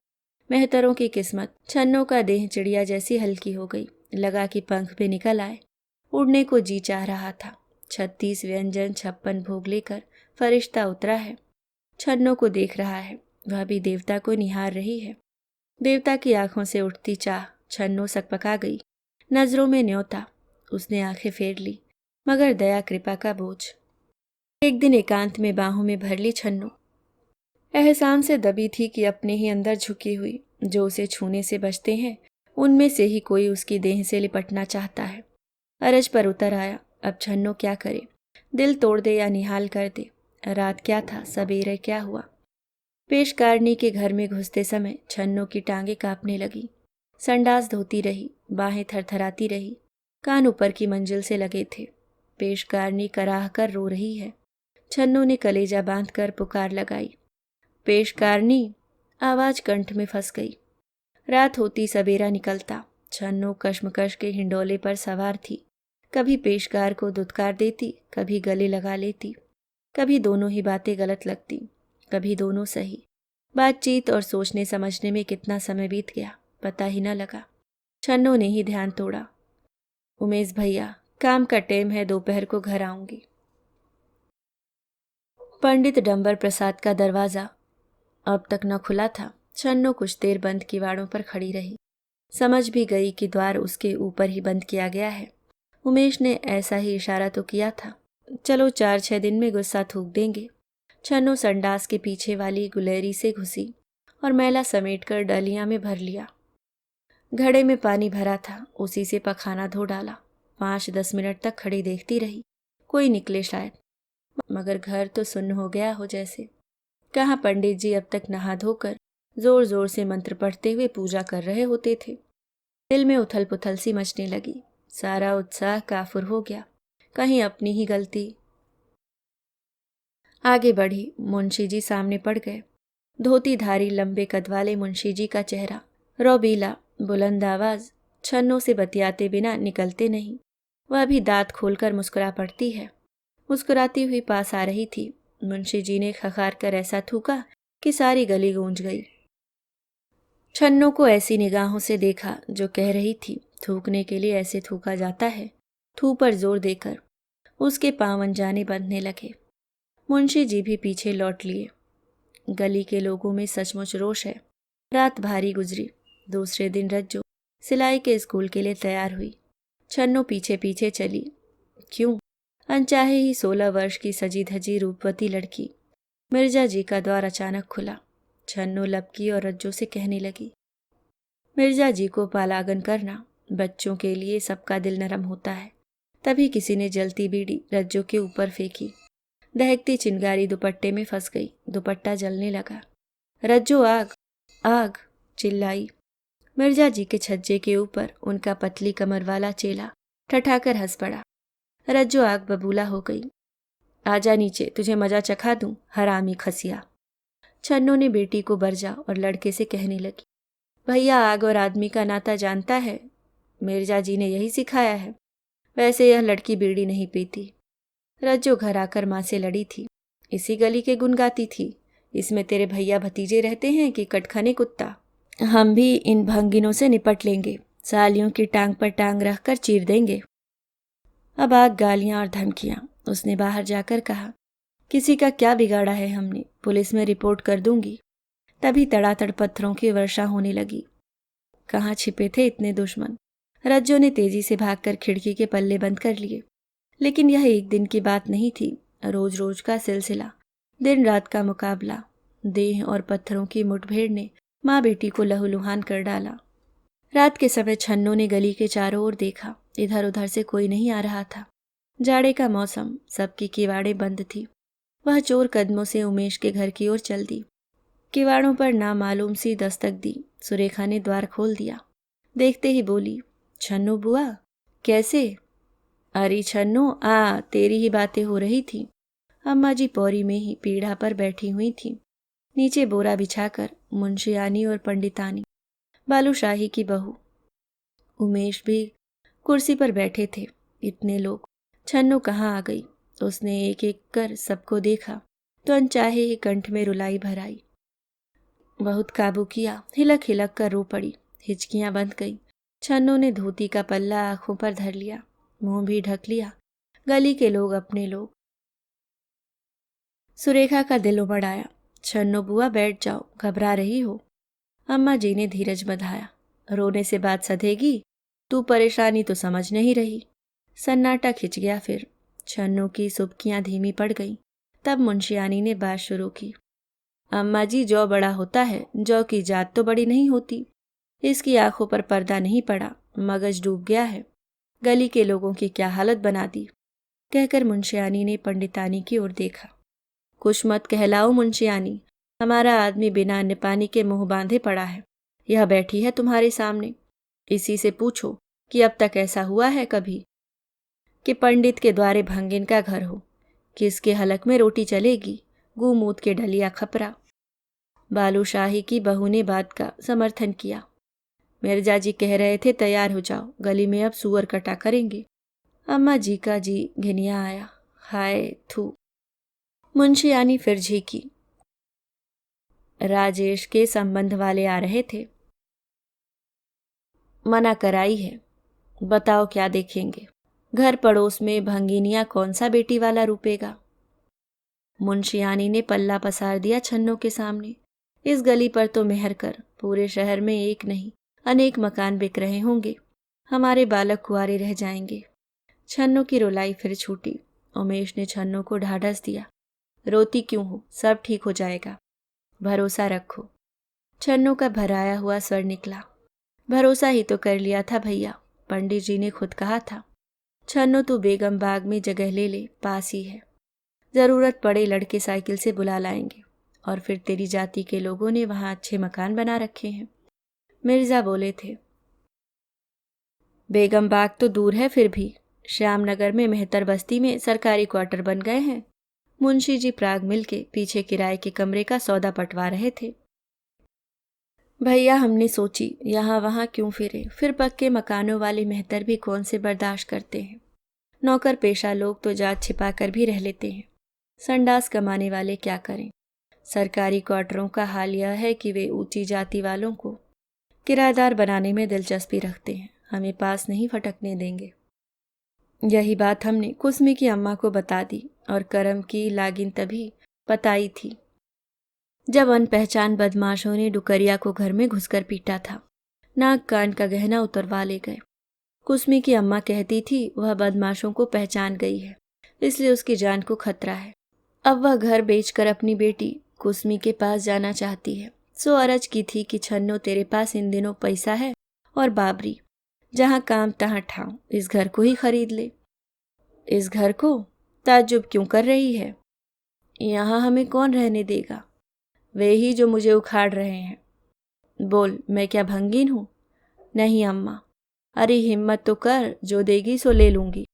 A: मेहतरों की किस्मत। छन्नो का देह चिड़िया जैसी हल्की हो गई। लगा कि पंख पे निकल आए। उड़ने को जी चाह रहा था। 36 व्यंजन 56 भोग लेकर फरिश्ता उतरा है। छन्नो को देख रहा है। वह भी देवता को निहार रही है। देवता की आंखों से उठती चाह। छन्नो सकपका गई। नजरों में न्योता। उसने आंखें फेर ली, मगर दया कृपा का बोझ। एक दिन एकांत में बाहों में भर ली छन्नो। एहसान से दबी थी कि अपने ही अंदर झुकी हुई जो उसे छूने से बचते हैं, उनमें से ही कोई उसकी देह से लिपटना चाहता है। अरज पर उतर आया। अब छन्नो क्या करे? दिल तोड़ दे या निहाल कर दे? रात क्या था, सवेरे क्या हुआ? पेशकारनी के घर में घुसते समय छन्नो की टांगें कांपने लगी। संडास धोती रही, बाहें थरथराती रही। कान ऊपर की मंजिल से लगे थे। पेशकारनी कराह कर रो रही है। छन्नो ने कलेजा बांध कर पुकार लगाई, पेशकारनी। आवाज कंठ में फंस गई। रात होती सवेरा निकलता। छन्नो कश्मकश के हिंडोले पर सवार थी। कभी पेशकार को दुत्कार देती, कभी गले लगा लेती। कभी दोनों ही बातें गलत लगती, कभी दोनों सही। बातचीत और सोचने समझने में कितना समय बीत गया पता ही न लगा। छन्नो ने ही ध्यान तोड़ा, उमेश भैया, काम का टेम है, दोपहर को घर आऊंगी। पंडित डंबर प्रसाद का दरवाजा अब तक न खुला था। छन्नो कुछ देर बंद किवाड़ों पर खड़ी रही। समझ भी गई कि द्वार उसके ऊपर ही बंद किया गया है। उमेश ने ऐसा ही इशारा तो किया था। चलो 4-6 दिन में गुस्सा थूक देंगे। छन्नो संडास के पीछे वाली गुलेरी से घुसी और मैला समेटकर डलियां में भर लिया। घड़े में पानी भरा था, उसी से पखाना धो डाला। 5-10 मिनट तक खड़ी देखती रही, कोई निकले शायद, मगर घर तो सुन्न हो गया हो जैसे। कहाँ पंडित जी अब तक नहा धोकर जोर जोर से मंत्र पढ़ते हुए पूजा कर रहे होते थे। दिल में उथल पुथल सी मचने लगी। सारा उत्साह काफुर हो गया। कहीं अपनी ही गलती। आगे बढ़ी। मुंशी जी सामने पड़ गए। धोतीधारी लंबे कद वाले मुंशी जी का चेहरा रौबीला, बुलंद आवाज, छन्नों से बतियाते बिना निकलते नहीं। वह भी दांत खोलकर मुस्कुरा पड़ती है। मुस्कुराती हुई पास आ रही थी। मुंशी जी ने खखार कर ऐसा थूका कि सारी गली गूंज गई। छन्नों को ऐसी निगाहों से देखा जो कह रही थी थूकने के लिए ऐसे थूका जाता है। थू पर जोर देकर उसके पांव अनजाने बंधने लगे। मुंशी जी भी पीछे लौट लिए। गली के लोगों में सचमुच रोष है। रात भारी गुजरी। दूसरे दिन रज्जो सिलाई के स्कूल के लिए तैयार हुई। छन्नो पीछे पीछे चली। क्यों? अनचाहे ही 16 वर्ष की सजी धजी रूपवती लड़की। मिर्जा जी का द्वार अचानक खुला। छन्नो लपकी और रज्जो से कहने लगी, मिर्जा जी को पालागन करना बच्चों के लिए सबका दिल नरम होता है। तभी किसी ने जलती बीड़ी रज्जो के ऊपर फेंकी। दहकती चिंगारी दुपट्टे में फंस गई। दुपट्टा जलने लगा। रज्जो आग आग चिल्लाई। मिर्जा जी के छज्जे के ऊपर उनका पतली कमर वाला चेला ठठाकर हंस पड़ा। रज्जो आग बबूला हो गई। आजा नीचे, तुझे मजा चखा दूं, हरामी खसिया। छन्नो ने बेटी को बरजा और लड़के से कहने लगी, भैया आग और आदमी का नाता जानता है। मिर्जा जी ने यही सिखाया है। वैसे यह लड़की बीड़ी नहीं पीती। रज्जो घर आकर माँ से लड़ी थी। इसी गली के गुन गाती थी। इसमें तेरे भैया भतीजे रहते हैं कि कटखने कुत्ता। हम भी इन भंगिनों से निपट लेंगे। सालियों की टांग पर टांग रखकर चीर देंगे। अब आग गालियां और धमकियां। उसने बाहर जाकर कहा, किसी का क्या बिगाड़ा है हमने, पुलिस में रिपोर्ट कर दूंगी। तभी तड़ातड़ पत्थरों की वर्षा होने लगी। कहाँ छिपे थे इतने दुश्मन। रज्जो ने तेजी से भागकर खिड़की के पल्ले बंद कर लिए। लेकिन यह एक दिन की बात नहीं थी, रोज रोज का सिलसिला, दिन रात का मुकाबला। देह और पत्थरों की मुठभेड़ ने माँ बेटी को लहूलुहान कर डाला। रात के समय छन्नो ने गली के चारों ओर देखा। इधर उधर से कोई नहीं आ रहा था। जाड़े का मौसम, सबकी किवाड़ें बंद थी। वह चोर कदमों से उमेश के घर की ओर चल दी। किवाड़ों पर नामालूम सी दस्तक दी। सुरेखा ने द्वार खोल दिया। देखते ही बोली, छन्नो बुआ कैसे? अरे छन्नो आ, तेरी ही बातें हो रही थी। अम्मा जी पौरी में ही पीढ़ा पर बैठी हुई थी। नीचे बोरा बिछाकर मुंशियानी और पंडितानी, बालूशाही की बहू, उमेश भी कुर्सी पर बैठे थे। इतने लोग, छन्नो कहाँ आ गई? उसने एक एक कर सबको देखा तो अनचाहे ही कंठ में रुलाई भर आई। बहुत काबू किया, हिलक हिलक कर रो पड़ी। हिचकियां बंध गई। छन्नो ने धोती का पल्ला आंखों पर धर लिया, मुंह भी ढक लिया। गली के लोग अपने लोग। सुरेखा का दिल उमड़ आया। छन्नो बुआ बैठ जाओ, घबरा रही हो। अम्मा जी ने धीरज बंधाया। रोने से बात सधेगी? तू परेशानी तो समझ नहीं रही। सन्नाटा खिंच गया। फिर छन्नो की सुबकियां धीमी पड़ गईं। तब मुंशियानी ने बात शुरू की, अम्मा जी जौ बड़ा होता है, जौ की जात तो बड़ी नहीं होती। इसकी आंखों पर पर्दा नहीं पड़ा, मगज डूब गया है। गली के लोगों की क्या हालत बना दी। कहकर मुंशियानी ने पंडितानी की ओर देखा। कुछ मत कहलाओ मुंशियानी, हमारा आदमी बिना अन्न पानी के मुंह बांधे पड़ा है। यह बैठी है तुम्हारे सामने। इसी से पूछो कि अब तक ऐसा हुआ है कभी कि पंडित के द्वारे भंगिन का घर हो? किसके हलक में रोटी चलेगी? गूमूत के ढलिया खपरा। बालूशाही की बहू ने बात का समर्थन किया। मिर्जा जी कह रहे थे तैयार हो जाओ, गली में अब सुअर कटा करेंगे। अम्मा जी का जी घिनिया आया। हाय थू। मुंशियानी फिर झीकी। राजेश के संबंध वाले आ रहे थे। मना कराई है। बताओ क्या देखेंगे? घर पड़ोस में भंगिनिया कौन सा बेटी वाला रुपेगा? मुंशियानी ने पल्ला पसार दिया छन्नो के सामने। इस गली पर तो मेहर कर पूरे शहर में एक नहीं अनेक मकान बिक रहे होंगे। हमारे बालक कुंवारे रह जाएंगे। छन्नो की रुलाई फिर छूटी। उमेश ने छन्नो को ढाढ़स दिया। रोती क्यों हो? सब ठीक हो जाएगा, भरोसा रखो। छन्नो का भराया हुआ स्वर निकला। भरोसा ही तो कर लिया था भैया, पंडित जी ने खुद कहा था। छन्नो तू बेगम बाग में जगह ले ले, पास ही है। जरूरत पड़े लड़के साइकिल से बुला लाएंगे। और फिर तेरी जाति के लोगों ने वहां अच्छे मकान बना रखे हैं। मिर्जा बोले थे। बेगम बाग तो दूर है, फिर भी श्यामनगर में मेहतर बस्ती में सरकारी क्वार्टर बन गए हैं। मुंशी जी प्राग मिल के पीछे किराए के कमरे का सौदा पटवा रहे थे। भैया हमने सोची यहाँ वहाँ क्यों फिरे, फिर पक्के मकानों वाले मेहतर भी कौन से बर्दाश्त करते हैं। नौकर पेशा लोग तो जात छिपा कर भी रह लेते हैं, संडास कमाने वाले क्या करें। सरकारी क्वार्टरों का हाल यह है कि वे ऊंची जाति वालों को किराएदार बनाने में दिलचस्पी रखते हैं, हमें पास नहीं फटकने देंगे। यही बात हमने कुसमी की अम्मा को बता दी और करम की लागिन तभी बताई थी जब अनपहचान बदमाशों ने डुकरिया को घर में घुसकर पीटा था। नाक कान का गहना उतरवा ले गए। कुसमी की अम्मा कहती थी वह बदमाशों को पहचान गई है, इसलिए उसकी जान को खतरा है। अब वह घर बेचकर अपनी बेटी कुसमी के पास जाना चाहती है। सो अरज की थी कि छन्नो तेरे पास इन दिनों पैसा है और बाबरी, जहाँ काम तहाँ ठाव, इस घर को ही खरीद ले। इस घर को? ताज्जुब क्यों कर रही है? यहाँ हमें कौन रहने देगा? वे ही जो मुझे उखाड़ रहे हैं। बोल, मैं क्या भंगीन हूँ? नहीं अम्मा। अरे हिम्मत तो कर, जो देगी सो ले लूंगी।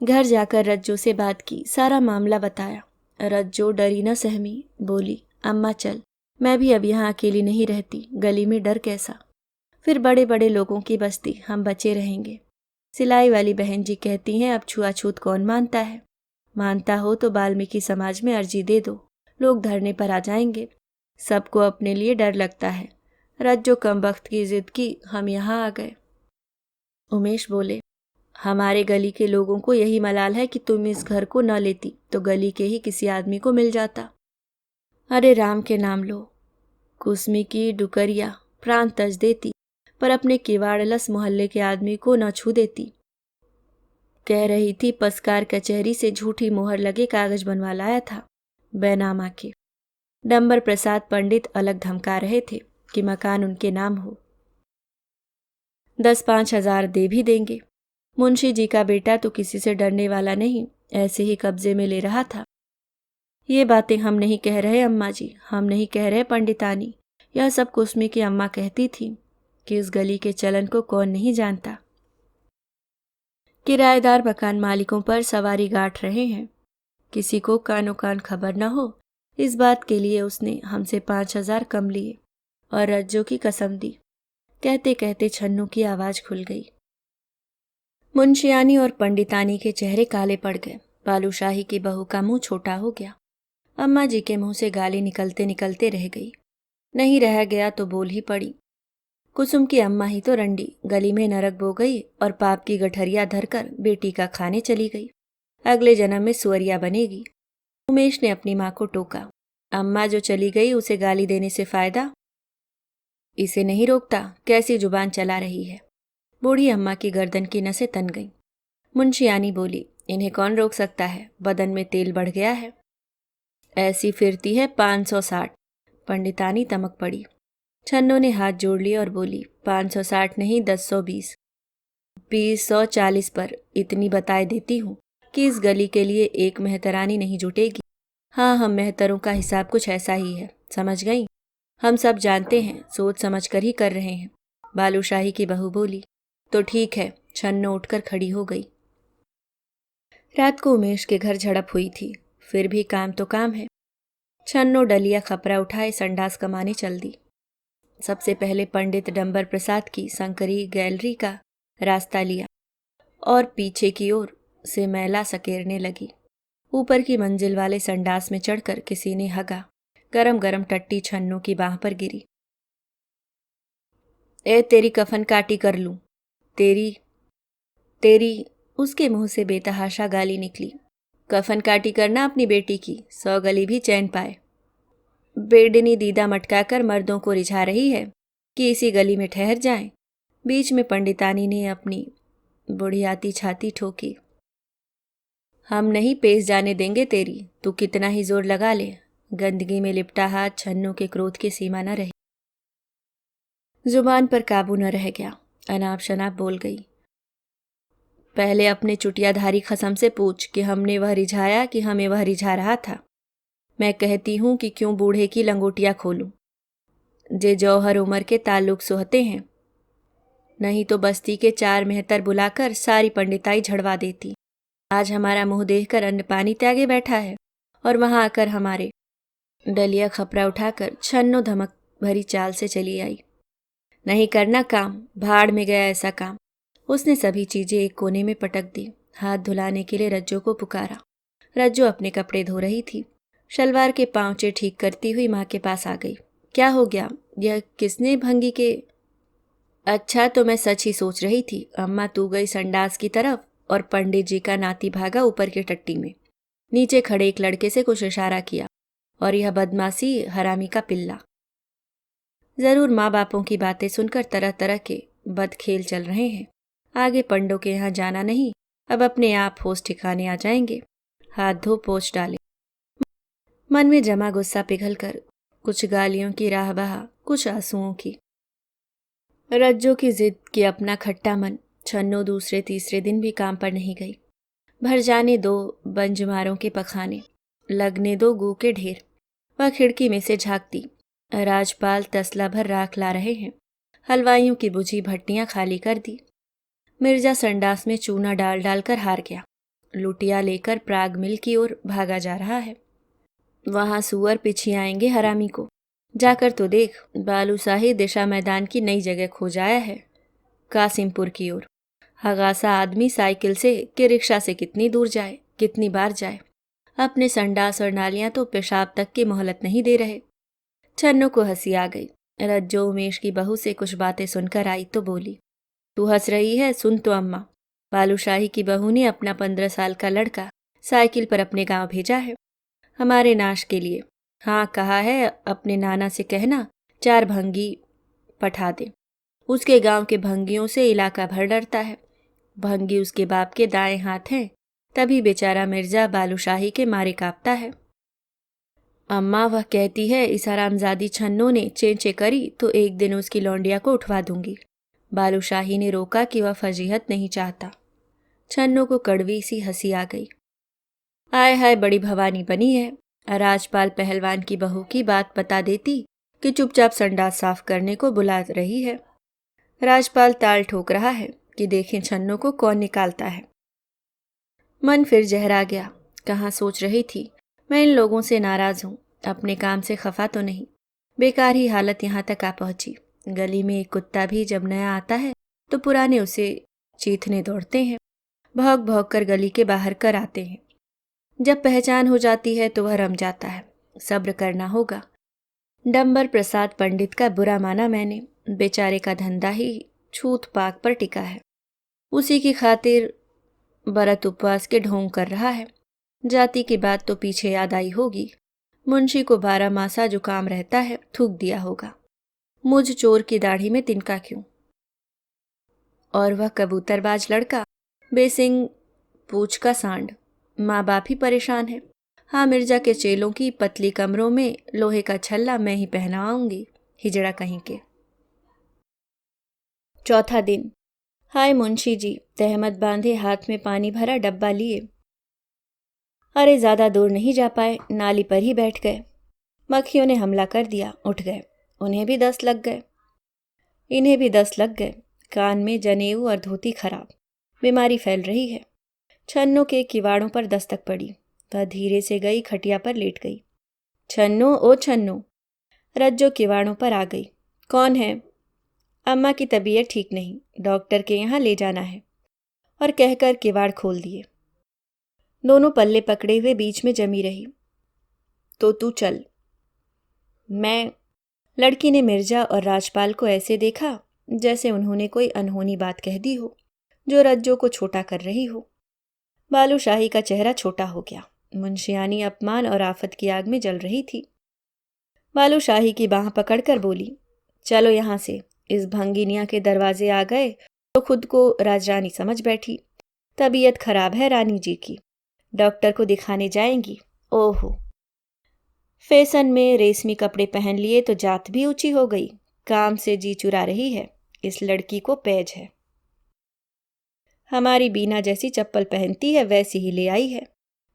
A: घर जाकर रज्जो से बात की, सारा मामला बताया। रज्जो डरी न सहमी, बोली अम्मा चल, मैं भी अब यहाँ अकेली नहीं रहती, गली में डर कैसा, फिर बड़े बड़े लोगों की बस्ती, हम बचे रहेंगे। सिलाई वाली बहन जी कहती हैं अब छुआछूत कौन मानता है, मानता हो तो वाल्मीकि समाज में अर्जी दे दो, लोग धरने पर आ जाएंगे। सबको अपने लिए डर लगता है। रज्जो कम वक्त की जिद की, हम यहाँ आ गए। उमेश बोले, हमारे गली के लोगों को यही मलाल है कि तुम इस घर को न लेती तो गली के ही किसी आदमी को मिल जाता। अरे राम के नाम लो। कुसमी की डुकरिया प्राण तज देती, पर अपने किवाड़लस मोहल्ले के आदमी को न छू देती। कह रही थी पसकार कचहरी से झूठी मोहर लगे कागज बनवा लाया था, बैनामा के। डंबर प्रसाद पंडित अलग धमका रहे थे कि मकान उनके नाम हो। 10-5 हजार दे भी देंगे। मुंशी जी का बेटा तो किसी से डरने वाला नहीं, ऐसे ही कब्जे में ले रहा था। ये बातें हम नहीं कह रहे अम्मा जी, हम नहीं कह रहे पंडितानी, यह सब कुसमी की अम्मा कहती थी कि इस गली के चलन को कौन नहीं जानता। किराएदार मकान मालिकों पर सवारी गांठ रहे हैं, किसी को कानो कान खबर न हो, इस बात के लिए उसने हमसे 5 हजार कम लिए और रज्जो की कसम दी। कहते कहते छन्नू की आवाज खुल गई। मुंशियानी और पंडितानी के चेहरे काले पड़ गए। बालूशाही की बहू का मुंह छोटा हो गया। अम्मा जी के मुंह से गाली निकलते निकलते रह गई। नहीं रह गया तो बोल ही पड़ी। कुसुम की अम्मा ही तो रंडी, गली में नरक बो गई और पाप की गठरिया धरकर बेटी का खाने चली गई, अगले जन्म में सुअरिया बनेगी। उमेश ने अपनी माँ को टोका, अम्मा जो चली गई उसे गाली देने से फायदा? इसे नहीं रोकता, कैसी जुबान चला रही है। बूढ़ी अम्मा की गर्दन की नसें तन गईं। मुंशियानी बोली, इन्हें कौन रोक सकता है, बदन में तेल बढ़ गया है। ऐसी फिरती है 560। पंडितानी तमक पड़ी। छन्नो ने हाथ जोड़ लिए और बोली, 560 नहीं 1020, 2040 पर इतनी बताए देती हूँ कि इस गली के लिए एक मेहतरानी नहीं जुटेगी। हाँ, हम मेहतरों का हिसाब कुछ ऐसा ही है, समझ गई? हम सब जानते हैं, सोच समझ कर ही कर रहे हैं। बालूशाही की बहू बोली, तो ठीक है। छन्नो उठकर खड़ी हो गई। रात को उमेश के घर झड़प हुई थी, फिर भी काम तो काम है। छन्नो डलिया खपरा उठाए संडास कमाने चल दी। सबसे पहले पंडित डंबर प्रसाद की संकरी गैलरी का रास्ता लिया और पीछे की ओर से मैला सकेरने लगी। ऊपर की मंजिल वाले संडास में चढ़कर किसी ने हगा। गरम गरम टट्टी छन्नो की बाह पर गिरी। ए तेरी कफन काटी कर लूं, तेरी उसके मुंह से बेतहाशा गाली निकली। कफन काटी करना अपनी बेटी की, 100 गली भी चैन पाए। बेडनी दीदा मटकाकर मर्दों को रिझा रही है कि इसी गली में ठहर जाएं। बीच में पंडितानी ने अपनी बुढ़ियाती छाती ठोकी। हम नहीं पेश जाने देंगे तेरी, तू कितना ही जोर लगा ले। गंदगी में लिपटा हाथ छन्नों के क्रोध की सीमा न रही। जुबान पर काबू न रह गया, अनाप शनाप बोल गई। पहले अपने चुटियाधारी खसम से पूछ कि हमने वह रिझाया कि हमें वह रिझा रहा था। मैं कहती हूँ कि क्यों बूढ़े की लंगोटियाँ खोलूं, जे जौहर उमर के ताल्लुक सोहते हैं। नहीं तो बस्ती के 4 मेहतर बुलाकर सारी पंडिताई झड़वा देती। आज हमारा मुंह देखकर अन्न पानी त्यागे बैठा है और वहां आकर हमारे। डलिया खपरा उठाकर छन्नो धमक भरी चाल से चली आई। नहीं करना काम, भाड़ में गया ऐसा काम। उसने सभी चीजें एक कोने में पटक दी। हाथ धुलाने के लिए रज्जो को पुकारा। रज्जो अपने कपड़े धो रही थी। शलवार के पांवचे ठीक करती हुई माँ के पास आ गई। क्या हो गया? यह किसने भंगी के? अच्छा, तो मैं सच ही सोच रही थी। अम्मा तू गई संडास की तरफ और पंडित जी का नाती भागा ऊपर की टट्टी में। नीचे खड़े एक लड़के से कुछ इशारा किया और यह बदमाशी हरामी का पिल्ला। जरूर माँ बापों की बातें सुनकर तरह तरह के बद खेल चल रहे हैं। आगे पंडों के यहाँ जाना नहीं, अब अपने आप होश ठिकाने आ जाएंगे। हाथ धो पोंछ डाले। मन में जमा गुस्सा पिघलकर कुछ गालियों की राह बहा, कुछ आंसुओं की। रज्जो की जिद कि अपना खट्टा मन। छन्नो दूसरे तीसरे दिन भी काम पर नहीं गई। भर जाने दो बंजमारों के पखाने, लगने दो गू के ढेर। वह खिड़की में से झांकती। राजपाल तसला भर राख ला रहे हैं। हलवाइयों की बुझी भट्टियां खाली कर दी। मिर्जा संडास में चूना डाल डालकर हार गया। लुटिया लेकर प्राग मिल की ओर भागा जा रहा है। वहां सुअर पिछियाएंगे हरामी को। जाकर तो देख, बालूशाही दिशा मैदान की नई जगह खोज आया है, कासिमपुर की ओर। हगासा आदमी साइकिल से कि रिक्शा से कितनी दूर जाए, कितनी बार जाए। अपने संडास और नालियां तो पेशाब तक की मोहलत नहीं दे रहे। छन्नू को हंसी आ गई। रज्जो उमेश की बहू से कुछ बातें सुनकर आई तो बोली, तू हंस रही है? सुन तो अम्मा, बालूशाही की बहू ने अपना 15 साल का लड़का साइकिल पर अपने गांव भेजा है, हमारे नाश के लिए। हाँ, कहा है अपने नाना से कहना 4 भंगी पठा दे। उसके गांव के भंगियों से इलाका भर डरता है। भंगी उसके बाप के दाएं हाथ हैं, तभी बेचारा मिर्जा बालूशाही के मारे कांपता है। अम्मा, वह कहती है इस हरामजादी छन्नो ने चेंचे करी तो एक दिन उसकी लौंडिया को उठवा दूंगी। बालूशाही ने रोका कि वह फजीहत नहीं चाहता। छन्नो को कड़वी सी हंसी आ गई। आय हाय, बड़ी भवानी बनी है। राजपाल पहलवान की बहू की बात बता देती कि चुपचाप संडास साफ करने को बुला रही है। राजपाल ताल ठोक रहा है कि देखें छन्नो को कौन निकालता है। मन फिर जहरा गया। कहाँ सोच रही थी मैं इन लोगों से नाराज हूं, अपने काम से खफा तो नहीं। बेकार ही हालत यहाँ तक आ पहुंची। गली में एक कुत्ता भी जब नया आता है तो पुराने उसे चीथने दौड़ते हैं, भौंक भौंक कर गली के बाहर कर आते हैं। जब पहचान हो जाती है तो वह रम जाता है। सब्र करना होगा। डंबर प्रसाद पंडित का बुरा माना मैंने। बेचारे का धंधा ही छूत पाक पर टिका है। उसी की खातिर व्रत उपवास के ढोंग कर रहा है। जाति की बात तो पीछे याद आई होगी। मुंशी को 12 मासा जुकाम रहता है, थूक दिया होगा। मुझ चोर की दाढ़ी में तिनका क्यों? और वह कबूतरबाज लड़का, बेसिंग पूछ का सांड। माँ बाप ही परेशान है। हाँ, मिर्जा के चेलों की पतली कमरों में लोहे का छल्ला मैं ही पहनाऊंगी, हिजड़ा कहीं के। चौथा दिन। हाय मुंशी जी, तहमत बांधे हाथ में पानी भरा डब्बा लिए। अरे ज्यादा दूर नहीं जा पाए, नाली पर ही बैठ गए। मक्खियों ने हमला कर दिया, उठ गए। उन्हें भी 10 लग गए, इन्हें भी 10 लग गए। कान में जनेऊ और धोती खराब, बीमारी फैल रही है। छन्नो के किवाड़ों पर दस्तक पड़ी। वह धीरे से गई, खटिया पर लेट गई। छन्नो, ओ छन्नो। रज्जो किवाड़ों पर आ गई। कौन है? अम्मा की तबीयत ठीक नहीं, डॉक्टर के यहाँ ले जाना है। और कहकर किवाड़ खोल दिए। दोनों पल्ले पकड़े हुए बीच में जमी रही। तो तू चल। मैं। लड़की ने मिर्जा और राजपाल को ऐसे देखा जैसे उन्होंने कोई अनहोनी बात कह दी हो जो रज्जो को छोटा कर रही हो। बालूशाही का चेहरा छोटा हो गया। मुंशियानी अपमान और आफत की आग में जल रही थी। बालूशाही की बाह पकड़कर बोली, चलो यहाँ से। इस भंगिनिया के दरवाजे आ गए तो खुद को राजरानी समझ बैठी। तबीयत खराब है रानी जी की, डॉक्टर को दिखाने जाएंगी। ओहो, फैशन में रेशमी कपड़े पहन लिए तो जात भी ऊंची हो गई। काम से जी चुरा रही है। इस लड़की को पैज है। हमारी बीना जैसी चप्पल पहनती है वैसी ही ले आई है।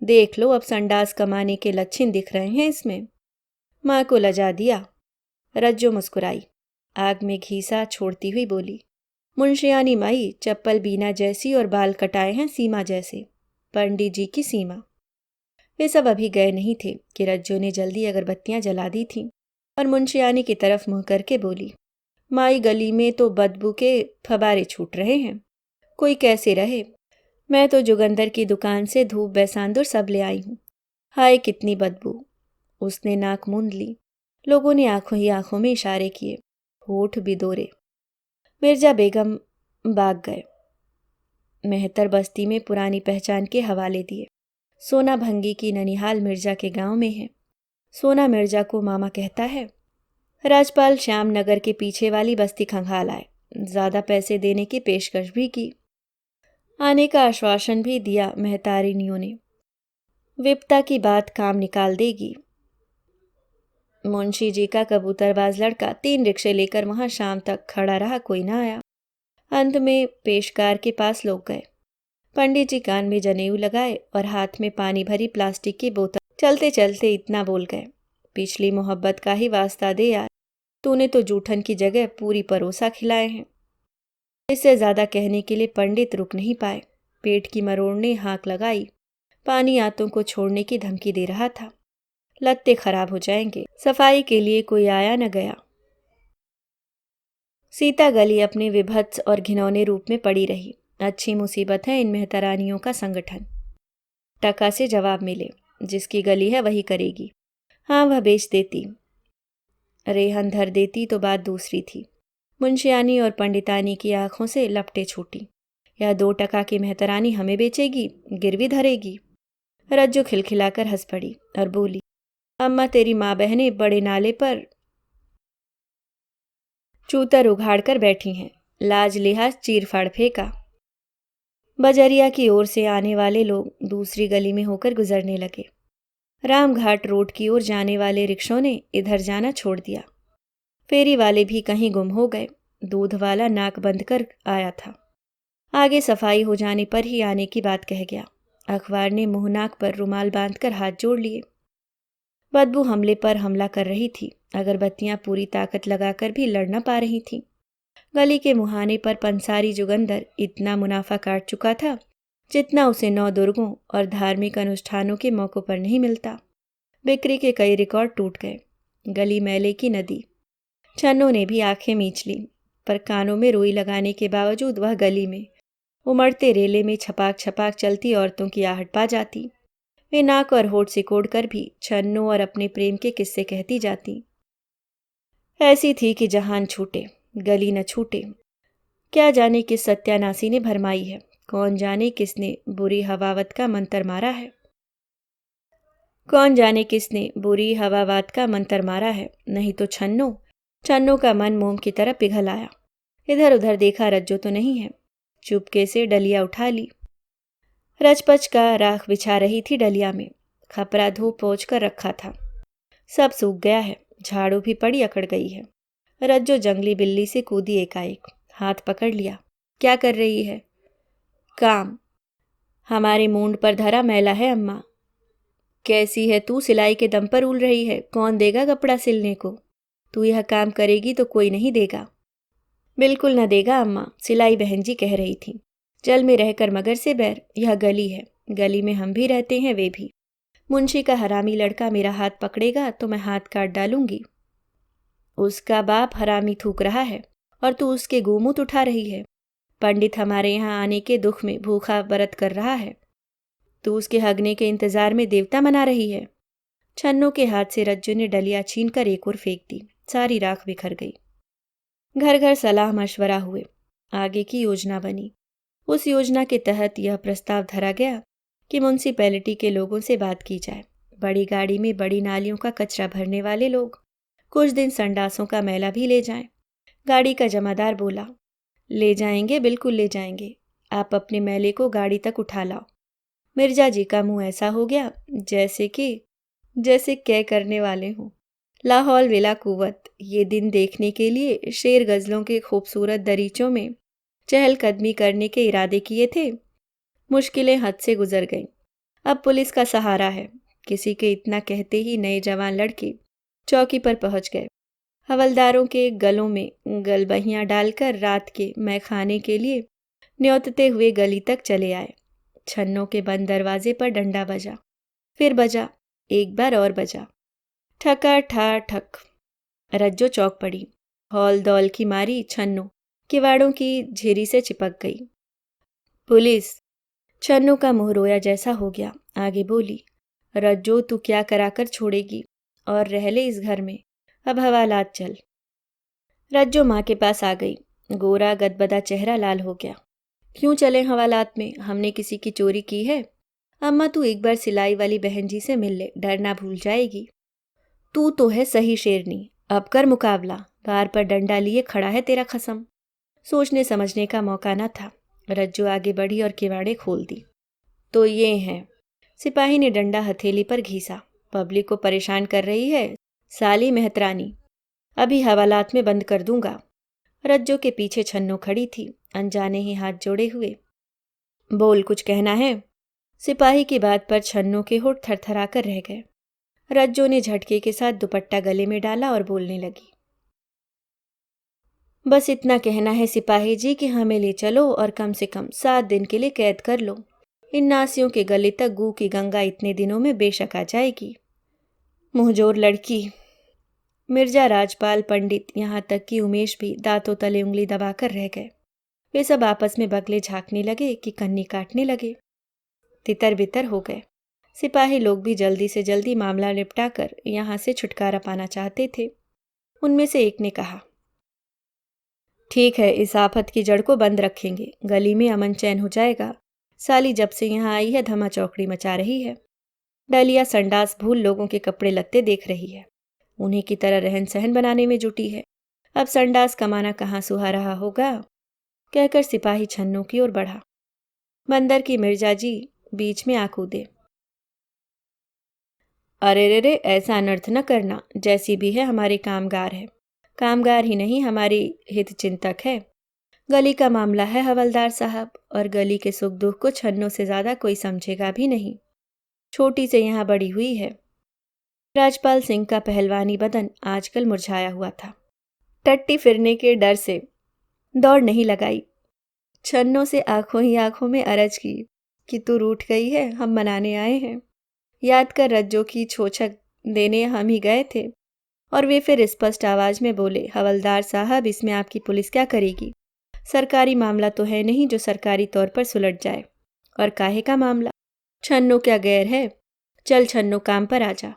A: देख लो, अब संडास कमाने के लक्षण दिख रहे हैं इसमें। माँ को लजा दिया। रज्जो मुस्कुराई, आग में घीसा छोड़ती हुई बोली, मुंशियानी माई, चप्पल बीना जैसी और बाल कटाए हैं सीमा जैसे, पंडित जी की सीमा। वे सब अभी गए नहीं थे कि रज्जो ने जल्दी अगरबत्तियां जला दी थीं और मुंशियानी की तरफ मुंह करके बोली, माई, गली में तो बदबू के फबारे छूट रहे हैं, कोई कैसे रहे। मैं तो जुगंदर की दुकान से धूप बैसांदुर सब ले आई हूँ। हाय कितनी बदबू। उसने नाक मूंद ली। लोगों ने आंखों ही आंखों में इशारे किए, होठ भी दोरे। मिर्जा बेगम भाग गए। मेहतर बस्ती में पुरानी पहचान के हवाले दिए। सोना भंगी की ननिहाल मिर्जा के गांव में है। सोना मिर्जा को मामा कहता है। राजपाल श्याम नगर के पीछे वाली बस्ती खंगाल आए, ज्यादा पैसे देने की पेशकश भी की, आने का आश्वासन भी दिया मेहतारिनियों ने। विपता की बात काम निकाल देगी। मुंशी जी का कबूतरबाज लड़का 3 रिक्शे लेकर वहां शाम तक खड़ा रहा, कोई ना आया। अंत में पेशकार के पास लोग गए। पंडित जी कान में जनेऊ लगाए और हाथ में पानी भरी प्लास्टिक की बोतल चलते चलते इतना बोल गए, पिछली मोहब्बत का ही वास्ता दे यार, तूने तो जूठन की जगह पूरी परोसा खिलाए हैं। इससे ज्यादा कहने के लिए पंडित रुक नहीं पाए। पेट की मरोड़ ने हाक लगाई। पानी आंतों को छोड़ने की धमकी दे रहा था। लत्ते खराब हो जाएंगे। सफाई के लिए कोई आया न गया। सीता गली अपने विभत्स और घिनौने रूप में पड़ी रही। अच्छी मुसीबत है इन मेहतरानियों का संगठन। टका से जवाब मिले, जिसकी गली है वही करेगी। हाँ, वह बेच देती, रेहन धर देती तो बात दूसरी थी। मुंशियानी और पंडितानी की आंखों से लपटें छूटी। यह 2 टका की मेहतरानी हमें बेचेगी, गिरवी धरेगी। रज्जो खिलखिलाकर हंस पड़ी और बोली, अम्मा तेरी माँ बहनें बड़े नाले पर चूतर उघाड़ कर बैठी हैं। लाज लिहाज चीर फाड़ फेंका। बजरिया की ओर से आने वाले लोग दूसरी गली में होकर गुजरने लगे। रामघाट रोड की ओर जाने वाले रिक्शों ने इधर जाना छोड़ दिया। फेरी वाले भी कहीं गुम हो गए। दूध वाला नाक बंद कर आया था, आगे सफाई हो जाने पर ही आने की बात कह गया। अखबार ने मुंह नाक पर रुमाल बांधकर हाथ जोड़ लिए। बदबू हमले पर हमला कर रही थी। अगरबत्तियां पूरी ताकत लगाकर भी लड़ न पा रही थीं। गली के मुहाने पर पंसारी जुगंदर इतना मुनाफा काट चुका था जितना उसे 9 दुर्गों और धार्मिक अनुष्ठानों के मौकों पर नहीं मिलता। बिक्री के कई रिकॉर्ड टूट गए। गली मैले की नदी। छन्नों ने भी आंखें मींच ली, पर कानों में रुई लगाने के बावजूद वह गली में उमड़ते रेले में छपाक छपाक चलती औरतों की आहट पा जाती। वे नाक और होठ सिकोड़ कर भी छन्नों और अपने प्रेम के किस्से कहती जाती। ऐसी थी कि जहान छूटे, गली न छूटे। क्या जाने किस सत्यानाशी ने भरमाई है, कौन जाने किसने बुरी हवावत का मंत्र मारा है। कौन जाने किसने बुरी हवावत का मंत्र मारा है। नहीं तो छन्नों का मन मोम की तरह पिघल आया। इधर उधर देखा, रज्जो तो नहीं है। चुपके से डलिया उठा ली। रचपच का राख बिछा रही थी डलिया में। खपरा धूप पोंछ कर रखा था, सब सूख गया है। झाड़ू भी पड़ी अकड़ गई है। रज्जो जंगली बिल्ली से कूदी एकाएक, हाथ पकड़ लिया। क्या कर रही है? काम। हमारे मूंड पर धरा मैला है अम्मा। कैसी है तू, सिलाई के दम पर उल रही है। कौन देगा कपड़ा सिलने को? तू यह काम करेगी तो कोई नहीं देगा। बिल्कुल न देगा अम्मा, सिलाई बहन जी कह रही थी। जल में रहकर मगर से बैर। यह गली है, गली में हम भी रहते हैं, वे भी। मुंशी का हरामी लड़का मेरा हाथ पकड़ेगा तो मैं हाथ काट डालूंगी। उसका बाप हरामी थूक रहा है और तू उसके गोमूत उठा रही है। पंडित हमारे यहाँ आने के दुख में भूखा व्रत कर रहा है, तू उसके हगने के इंतजार में देवता मना रही है। छन्नों के हाथ से रज्जू ने डलिया छीनकर एक और फेंक दी। सारी राख बिखर गई। घर घर सलाह मशवरा हुए, आगे की योजना बनी। उस योजना के तहत यह प्रस्ताव धरा गया कि म्यूनिसिपैलिटी के लोगों से बात की जाए। बड़ी गाड़ी में बड़ी नालियों का कचरा भरने वाले लोग कुछ दिन संडासों का मैला भी ले जाएं। गाड़ी का जमादार बोला, ले जाएंगे, बिल्कुल ले जाएंगे। आप अपने मैले को गाड़ी तक उठा लाओ। मिर्जा जी का मुंह ऐसा हो गया जैसे कै करने वाले हों। लाहौल विला कुवत ये दिन देखने के लिए शेर गजलों के खूबसूरत दरीचों में चहलकदमी करने के इरादे किए थे। मुश्किलें हद से गुजर गईं। अब पुलिस का सहारा है। किसी के इतना कहते ही नए जवान लड़के चौकी पर पहुंच गए। हवलदारों के गलों में गलबहियां डालकर रात के मैखाने के लिए न्योतते हुए गली तक चले आए। छन्नों के बंद दरवाजे पर डंडा बजा, फिर बजा, एक बार और बजा। ठका ठा ठक। रज्जो चौक पड़ी। हौल दौल की मारी छन्नू किवाड़ों की झिरी से चिपक गई। पुलिस। छन्नू का मुंह रोया जैसा हो गया। आगे बोली, रज्जो तू क्या कराकर छोड़ेगी, और रह ले इस घर में। अब हवालात चल। रज्जो माँ के पास आ गई। गोरा गदबदा चेहरा लाल हो गया। क्यों चले हवालात में? हमने किसी की चोरी की है? अम्मा तू एक बार सिलाई वाली बहन जी से मिल ले, डर ना भूल जाएगी। तू तो है सही शेरनी, अब कर मुकाबला। बार पर डंडा लिए खड़ा है तेरा खसम। सोचने समझने का मौका न था। रज्जू आगे बढ़ी और किवाड़े खोल दी। तो ये हैं। सिपाही ने डंडा हथेली पर घीसा। पब्लिक को परेशान कर रही है साली मेहतरानी, अभी हवालात में बंद कर दूंगा। रज्जो के पीछे छन्नो खड़ी थी, अनजाने ही हाथ जोड़े हुए। बोल, कुछ कहना है? सिपाही की बात पर छन्नो के होठ थरथराकर रह गए। रज्जो ने झटके के साथ दुपट्टा गले में डाला और बोलने लगी, बस इतना कहना है सिपाही जी कि हमें ले चलो और कम से कम 7 दिन के लिए कैद कर लो। इन नासियों के गले तक गू की गंगा इतने दिनों में बेशक आ जाएगी। मुंहजोर लड़की। मिर्जा, राजपाल, पंडित, यहाँ तक कि उमेश भी दांतों तले उंगली दबाकर रह गए। वे सब आपस में बगले झांकने लगे कि कन्नी काटने लगे। तितर बितर हो गए। सिपाही लोग भी जल्दी से जल्दी मामला निपटाकर यहाँ से छुटकारा पाना चाहते थे। उनमें से एक ने कहा, ठीक है, इस आफत की जड़ को बंद रखेंगे, गली में अमन चैन हो जाएगा। साली जब से यहाँ आई है धमा चौकड़ी मचा रही है। डलिया संडास भूल लोगों के कपड़े लत्ते देख रही है, उन्हीं की तरह रहन सहन बनाने में जुटी है। अब संडास कमाना कहाँ सुहा रहा होगा, कहकर सिपाही छन्नों की ओर बढ़ा। बंदर की मिर्जा जी बीच में आ कूदे। अरे रे रे, ऐसा अनर्थ न करना, जैसी भी है हमारे कामगार है। कामगार ही नहीं, हमारी हित चिंतक है। गली का मामला है हवलदार साहब, और गली के सुख दुख को छन्नों से ज्यादा कोई समझेगा भी नहीं। छोटी से यहाँ बड़ी हुई है। राजपाल सिंह का पहलवानी बदन आजकल मुरझाया हुआ था। टट्टी फिरने के डर से दौड़ नहीं लगाई। छन्नों से आंखों ही आंखों में अरज की कि तू रूठ गई है, हम मनाने आए हैं। याद कर रज्जो की छोछक देने हम ही गए थे। और वे फिर स्पष्ट आवाज में बोले, हवलदार साहब, इसमें आपकी पुलिस क्या करेगी? सरकारी मामला तो है नहीं जो सरकारी तौर पर सुलट जाए। और काहे का मामला? छन्नो क्या गैर है? चल छन्नो, काम पर आ जा।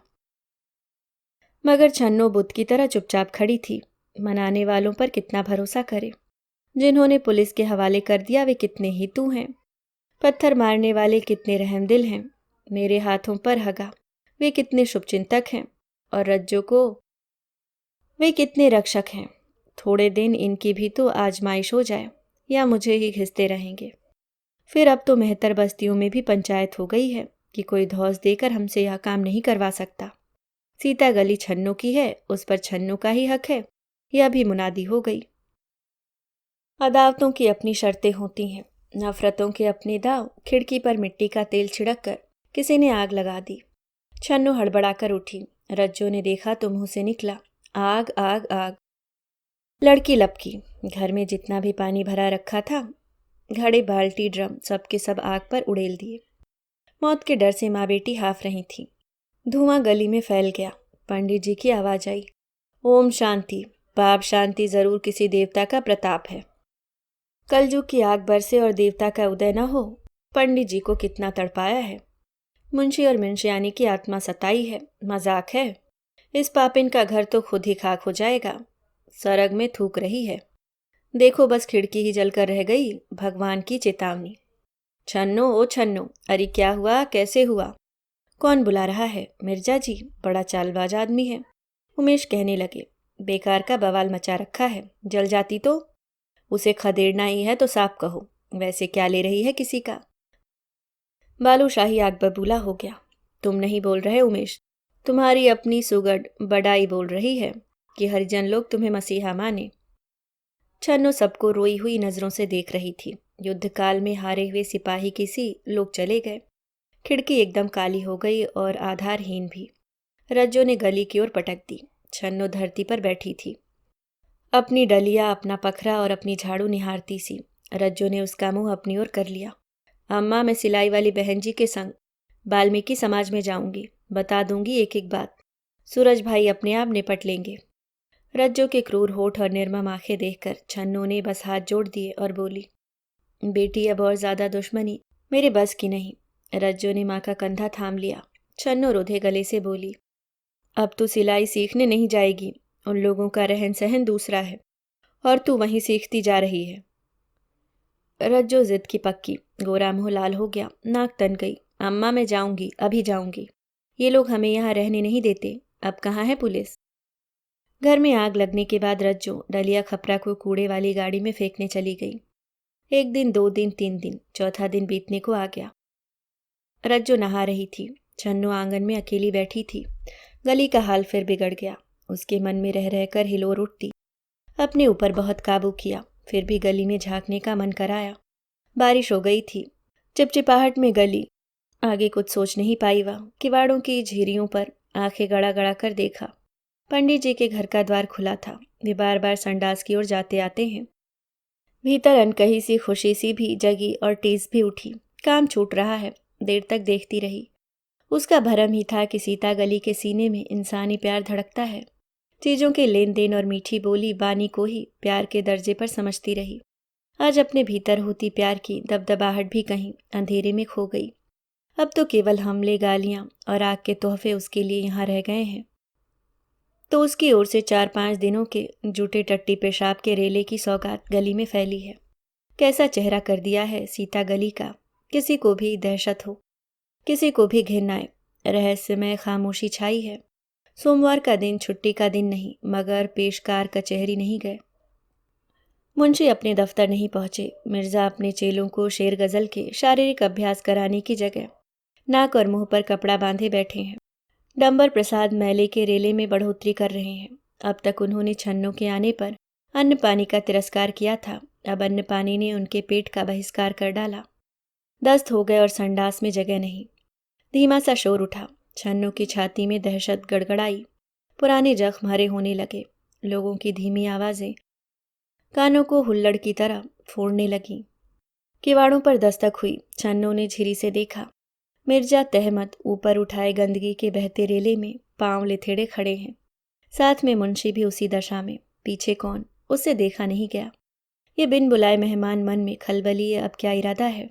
A: मगर छन्नो बुद्ध की तरह चुपचाप खड़ी थी। मनाने वालों पर कितना भरोसा करे? जिन्होंने पुलिस के हवाले कर दिया वे कितने हितू हैं। पत्थर मारने वाले कितने रहमदिल हैं। मेरे हाथों पर हगा वे कितने शुभचिंतक हैं। और रज्जो को वे कितने रक्षक हैं। थोड़े दिन इनकी भी तो आजमाइश हो जाए, या मुझे ही घिसते रहेंगे। फिर अब तो मेहतर बस्तियों में भी पंचायत हो गई है कि कोई धौस देकर हमसे यह काम नहीं करवा सकता। सीता गली छन्नो की है, उस पर छन्नो का ही हक है, यह भी मुनादी हो गई। अदावतों की अपनी शर्तें होती हैं, नफरतों के अपने दाव। खिड़की पर मिट्टी का तेल छिड़क कर किसी ने आग लगा दी। छन्नो हड़बड़ाकर उठी। रज्जो ने देखा तो मुंह से निकला, आग आग आग। लड़की लपकी। घर में जितना भी पानी भरा रखा था, घड़े, बाल्टी, ड्रम, सब के सब आग पर उड़ेल दिए। मौत के डर से माँ बेटी हाफ रही थी। धुआं गली में फैल गया। पंडित जी की आवाज आई, ओम शांति। पाप शांति जरूर किसी देवता का प्रताप है। कलयुग की आग बरसे और देवता का उदय न हो। पंडित जी को कितना तड़पाया है। मुंशी और मुंशियानी की आत्मा सताई है। मजाक है? इस पापिन का घर तो खुद ही खाक हो जाएगा। सरग में थूक रही है। देखो बस खिड़की ही जलकर रह गई। भगवान की चेतावनी। छन्नो, ओ छन्नो, अरे क्या हुआ, कैसे हुआ? कौन बुला रहा है? मिर्जा जी, बड़ा चालबाज आदमी है। उमेश कहने लगे, बेकार का बवाल मचा रखा है। जल जाती तो? उसे खदेड़ना ही है तो साफ कहो। वैसे क्या ले रही है किसी का? बालूशाही आग बबूला हो गया। तुम नहीं बोल रहे उमेश, तुम्हारी अपनी सुगढ़ बड़ाई बोल रही है कि हरिजन लोग तुम्हें मसीहा माने। छन्नो सबको रोई हुई नजरों से देख रही थी। युद्ध काल में हारे हुए सिपाही की सी लोग चले गए। खिड़की एकदम काली हो गई और आधारहीन भी। रज्जो ने गली की ओर पटक दी। छन्नो धरती पर बैठी थी, अपनी डलिया, अपना पखरा और अपनी झाड़ू निहारती सी। रज्जो ने उसका मुंह अपनी ओर कर लिया। अम्मा, मैं सिलाई वाली बहन जी के संग वाल्मीकि समाज में जाऊंगी, बता दूंगी एक एक बात। सूरज भाई अपने आप निपट लेंगे। रज्जो के क्रूर होठ और निर्मम आंखें देखकर छन्नो ने बस हाथ जोड़ दिए और बोली, बेटी अब और ज्यादा दुश्मनी मेरे बस की नहीं। रज्जो ने माँ का कंधा थाम लिया। छन्नो रुधे गले से बोली, अब तू सिलाई सीखने नहीं जाएगी, उन लोगों का रहन सहन दूसरा है और तू वहीं सीखती जा रही है। रज्जो जिद की पक्की, गोरा मुंह लाल हो गया, नाक तन गई। अम्मा, मैं जाऊंगी, अभी जाऊंगी। ये लोग हमें यहाँ रहने नहीं देते। अब कहाँ है पुलिस? घर में आग लगने के बाद रज्जो डलिया खपरा को कूड़े वाली गाड़ी में फेंकने चली गई। 1 दिन, 2 दिन, 3 दिन, चौथा दिन बीतने को आ गया। रज्जो नहा रही थी। छन्नो आंगन में अकेली बैठी थी। गली का हाल फिर बिगड़ गया। उसके मन में रह रहकर हिलोर उठती। अपने ऊपर बहुत काबू किया, फिर भी गली में झांकने का मन कराया। बारिश हो गई थी। चिपचिपाहट में गली, आगे कुछ सोच नहीं पाई वह। किवाड़ों की झीरियों पर आंखें गड़ा गड़ा कर देखा। पंडित जी के घर का द्वार खुला था। वे बार बार संडास की ओर जाते आते हैं। भीतर अनकही सी खुशी सी भी जगी और टीस भी उठी। काम छूट रहा है। देर तक देखती रही। उसका भरम ही था कि सीता गली के सीने में इंसानी प्यार धड़कता है। चीज़ों के लेन देन और मीठी बोली बानी को ही प्यार के दर्जे पर समझती रही। आज अपने भीतर होती प्यार की दबदबाहट भी कहीं अंधेरे में खो गई। अब तो केवल हमले, गालियां और आग के तोहफे उसके लिए यहाँ रह गए हैं। तो उसकी ओर से 4-5 दिनों के जूटे टट्टी पेशाब के रेले की सौगात गली में फैली है। कैसा चेहरा कर दिया है सीता गली का। किसी को भी दहशत हो, किसी को भी घिन आए। रहस्यमय खामोशी छाई है। सोमवार का दिन छुट्टी का दिन नहीं, मगर पेशकार कचहरी नहीं गए। मुंशी अपने दफ्तर नहीं पहुंचे। मिर्जा अपने चेलों को शेर गजल के शारीरिक अभ्यास कराने की जगह नाक और मुंह पर कपड़ा बांधे बैठे हैं। डंबर प्रसाद मैले के रेले में बढ़ोतरी कर रहे हैं। अब तक उन्होंने छन्नों के आने पर अन्न पानी का तिरस्कार किया था। अब अन्न पानी ने उनके पेट का बहिष्कार कर डाला। दस्त हो गए और संडास में जगह नहीं। धीमा सा शोर उठा। छन्नों की छाती में दहशत गड़गड़ाई। पुराने जख्म हरे होने लगे। लोगों की धीमी आवाजें कानों को हुल्लड़ की तरह फोड़ने लगी। किवाड़ों पर दस्तक हुई। छन्नों ने झिरी से देखा। मिर्जा तहमत ऊपर उठाए गंदगी के बहते रेले में पांव लिथेड़े खड़े हैं। साथ में मुंशी भी उसी दशा में। पीछे कौन, उससे देखा नहीं गया। ये बिन बुलाए मेहमान मन में खलबली, अब क्या इरादा है?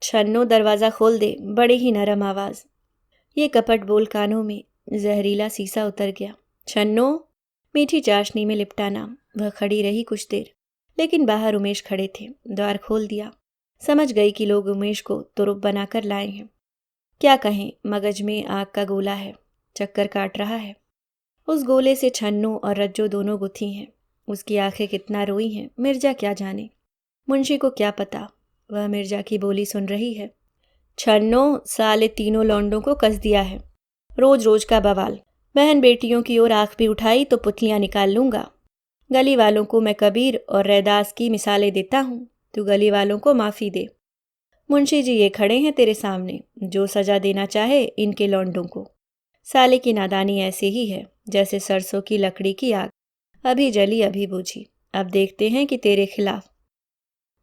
A: छन्नो, दरवाज़ा खोल दे, बड़े ही नरम आवाज़। ये कपट बोल कानों में जहरीला सीसा उतर गया। छन्नो, मीठी चाशनी में लिपटाना। वह खड़ी रही कुछ देर, लेकिन बाहर उमेश खड़े थे। द्वार खोल दिया। समझ गई कि लोग उमेश को तुरुप बनाकर लाए हैं। क्या कहें, मगज में आग का गोला है, चक्कर काट रहा है। उस गोले से छन्नो और रज्जो दोनों गुथी हैं। उसकी आंखें कितना रोई हैं, मिर्जा क्या जाने। मुंशी को क्या पता, वह मिर्जा की बोली सुन रही है। छन्नो, साले तीनों लौंडों को कस दिया है। रोज रोज का बवाल। बहन बेटियों की ओर आंख भी उठाई तो पुतलियां निकाल लूंगा। गली वालों को मैं कबीर और रैदास की मिसालें देता हूँ। तू गली वालों को माफ़ी दे। मुंशी जी ये खड़े हैं तेरे सामने, जो सजा देना चाहे इनके लौंडों को। साले की नादानी ऐसे ही है जैसे सरसों की लकड़ी की आग, अभी जली अभी बुझी। अब देखते हैं कि तेरे खिलाफ।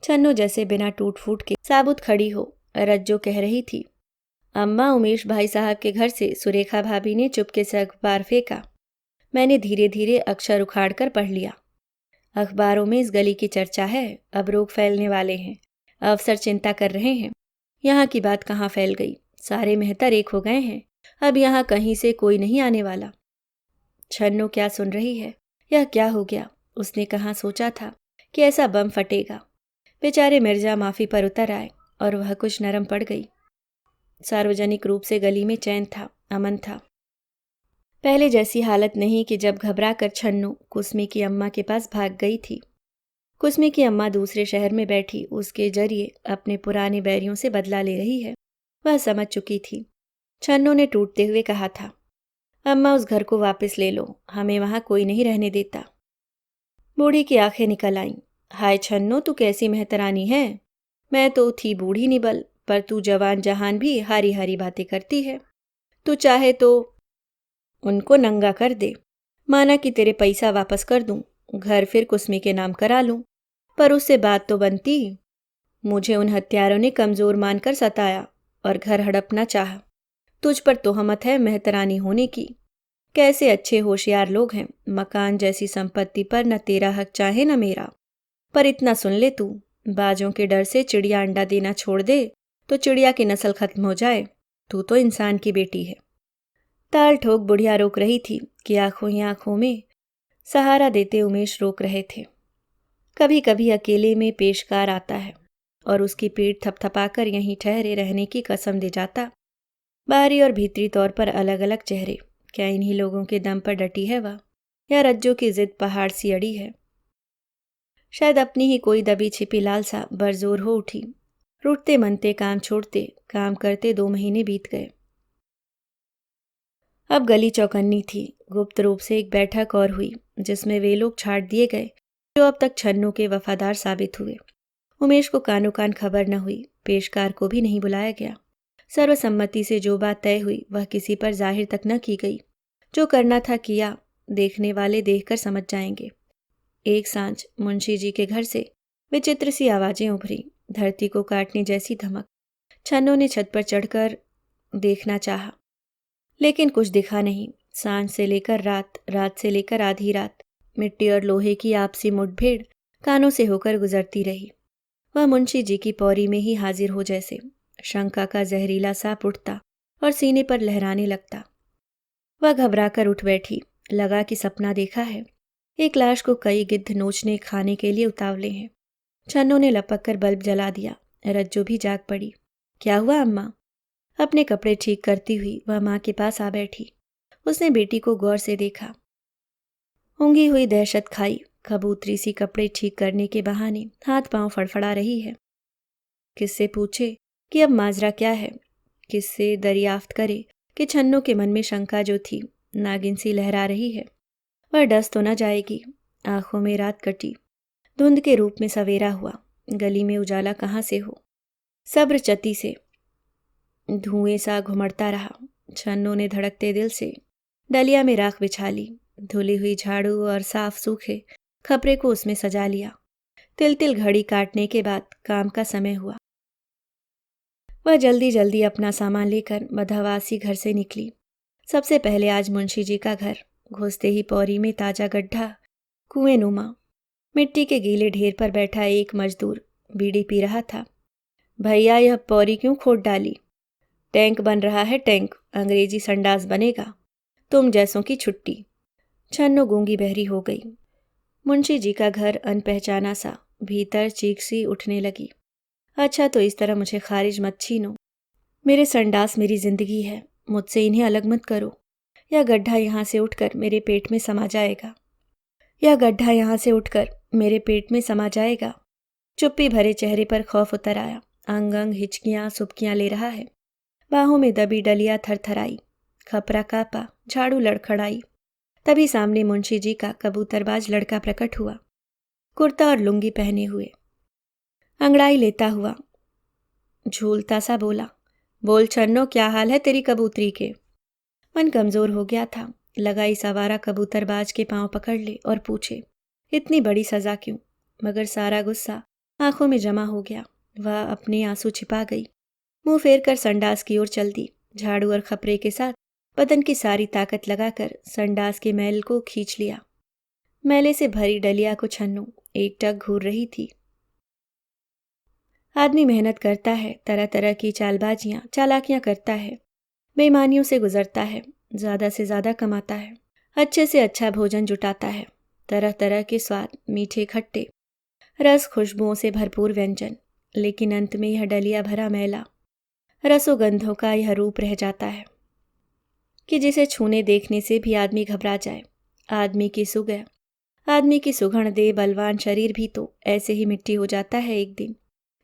A: छन्नो जैसे बिना टूट फूट के साबुत खड़ी हो। रज्जो कह रही थी, अम्मा, उमेश भाई साहब के घर से सुरेखा भाभी ने चुपके से अखबार फेंका। मैंने धीरे धीरे अक्षर उखाड़ कर पढ़ लिया। अखबारों में इस गली की चर्चा है। अब रोग फैलने वाले हैं। अफसर चिंता कर रहे हैं। यहाँ की बात कहाँ फैल गई। सारे मेहतर एक हो गए हैं। अब यहाँ कहीं से कोई नहीं आने वाला। छन्नो क्या सुन रही है? यह क्या हो गया? उसने कहाँ सोचा था कि ऐसा बम फटेगा। बेचारे मिर्जा माफ़ी पर उतर आए और वह कुछ नरम पड़ गई। सार्वजनिक रूप से गली में चैन था, अमन था। पहले जैसी हालत नहीं कि जब घबरा कर छन्नो कुसमी की अम्मा के पास भाग गई थी। कुसमी की अम्मा दूसरे शहर में बैठी उसके जरिए अपने पुराने बैरियों से बदला ले रही है। वह समझ चुकी थी। छन्नो ने टूटते हुए कहा था, अम्मा, उस घर को वापस ले लो, हमें वहाँ कोई नहीं रहने देता। बूढ़ी की आंखें निकल आईं। हाय छन्नो, तू कैसी मेहतरानी है। मैं तो थी बूढ़ी निबल, पर तू जवान जहान भी हारी हारी बातें करती है। तू चाहे तो उनको नंगा कर दे, माना कि तेरे पैसा वापस कर दूं, घर फिर कुसमी के नाम करा लूं, पर उससे बात तो बनती। मुझे उन हत्यारों ने कमजोर मानकर सताया और घर हड़पना चाहा। तुझ पर तोहमत है मेहतरानी होने की। कैसे अच्छे होशियार लोग हैं, मकान जैसी संपत्ति पर न तेरा हक चाहे न मेरा। पर इतना सुन ले तू, बाजों के डर से चिड़िया अंडा देना छोड़ दे तो चिड़िया की नस्ल खत्म हो जाए। तू तो इंसान की बेटी है। ताल ठोक बुढ़िया रोक रही थी कि आंखों ही आंखों में सहारा देते उमेश रोक रहे थे। कभी कभी अकेले में पेशकार आता है और उसकी पीठ थपथपाकर यहीं ठहरे रहने की कसम दे जाता। बाहरी और भीतरी तौर पर अलग अलग चेहरे, क्या इन्हीं लोगों के दम पर डटी है वह, या रज्जों की जिद पहाड़ सी अड़ी है। शायद अपनी ही कोई दबी छिपी लालसा बरजोर हो उठी। रूठते मनते काम छोड़ते काम करते 2 महीने बीत गए। अब गली चौकन्नी थी। गुप्त रूप से एक बैठक और हुई जिसमें वे लोग छाट दिए गए जो अब तक छन्नू के वफादार साबित हुए। उमेश को कानो कान खबर न हुई, पेशकार को भी नहीं बुलाया गया। सर्वसम्मति से जो बात तय हुई वह किसी पर जाहिर तक न की गई। जो करना था किया, देखने वाले देखकर समझ जाएंगे। एक सांझ मुंशी जी के घर से विचित्र सी आवाजें उभरी, धरती को काटने जैसी धमक। छन्नू ने छत पर चढ़कर देखना चाहा, लेकिन कुछ दिखा नहीं। सांझ से लेकर रात, रात से लेकर आधी रात मिट्टी और लोहे की आपसी मुठभेड़ कानों से होकर गुजरती रही। वह मुंशी जी की पौरी में ही हाजिर हो जैसे शंका का जहरीला सांप उठता और सीने पर लहराने लगता। वह घबराकर उठ बैठी, लगा कि सपना देखा है। एक लाश को कई गिद्ध नोचने खाने के लिए उतावले हैं। छन्नू ने लपक कर बल्ब जला दिया। रज्जो भी जाग पड़ी। क्या हुआ अम्मा? अपने कपड़े ठीक करती हुई वह माँ के पास आ बैठी। उसने बेटी को गौर से देखा। ऊँघी हुई दहशत खाई, कबूतरी सी कपड़े ठीक करने के बहाने हाथ पांव फड़फड़ा रही है। किससे पूछे कि अब माजरा क्या है? किससे दरियाफ्त करे कि छन्नू के मन में शंका जो थी नागिन सी लहरा रही है, वह डस तो न जाएगी। आंखों में रात कटी, धुंध के रूप में सवेरा हुआ। गली में उजाला कहाँ से हो? सब्र चती से धुएं सा घुमड़ता रहा। छन्नू ने धड़कते दिल से डलिया में राख बिछा ली, धुली हुई झाड़ू और साफ सूखे खपरे को उसमें सजा लिया। तिल तिल घड़ी काटने के बाद काम का समय हुआ। वह जल्दी जल्दी अपना सामान लेकर मधवासी घर से निकली। सबसे पहले आज मुंशी जी का घर। घुसते ही पौरी में ताजा गड्ढा, कुएं नुमा, मिट्टी के गीले ढेर पर बैठा एक मजदूर बीड़ी पी रहा था। भैया, यह पौरी क्यों खोद डाली? टैंक बन रहा है, टैंक। अंग्रेजी संडास बनेगा। तुम जैसों की छुट्टी। छन्नू गूंगी बहरी हो गई। मुंशी जी का घर अनपहचाना सा, भीतर चीख सी उठने लगी। अच्छा, तो इस तरह मुझे खारिज मत छीनो। मेरे संडास मेरी जिंदगी है, मुझसे इन्हें अलग मत करो। यह गड्ढा यहाँ से उठकर मेरे पेट में समा जाएगा। यह गड्ढा यहाँ से उठकर मेरे पेट में समा जाएगा। चुप्पी भरे चेहरे पर खौफ उतर आया। अंग अंग हिचकियाँ सुबकियाँ ले रहा है। बाहों में दबी डलिया थरथराई, खपरा कापा, झाड़ू लड़खड़ाई। तभी सामने मुंशी जी का कबूतरबाज लड़का प्रकट हुआ, कुर्ता और लुंगी पहने हुए। अंगड़ाई लेता हुआ झूलता सा बोला, बोल छन्नो, क्या हाल है तेरी कबूतरी के? मन कमजोर हो गया था। लगा इस आवारा कबूतरबाज के पांव पकड़ ले और पूछे, इतनी बड़ी सजा क्यों? मगर सारा गुस्सा आंखों में जमा हो गया। वह अपने आंसू छिपा गई। मुंह फेर कर संडास की ओर चल दी। झाड़ू और खपरे के साथ बदन की सारी ताकत लगाकर संडास के मैल को खींच लिया। मैले से भरी डलिया को छन्नू एक टक घूर रही थी। आदमी मेहनत करता है, तरह तरह की चालबाजियां चालाकियां करता है, बेईमानियों से गुजरता है, ज़्यादा से ज़्यादा कमाता है, अच्छे से अच्छा भोजन जुटाता है, तरह तरह के स्वाद, मीठे खट्टे, रस खुशबुओं से भरपूर व्यंजन। लेकिन अंत में यह डलिया भरा मैला, रसों गंधों का यह रूप रह जाता है कि जिसे छूने देखने से भी आदमी घबरा जाए। आदमी की सुगह, आदमी की सुघड़ दे बलवान शरीर भी तो ऐसे ही मिट्टी हो जाता है एक दिन,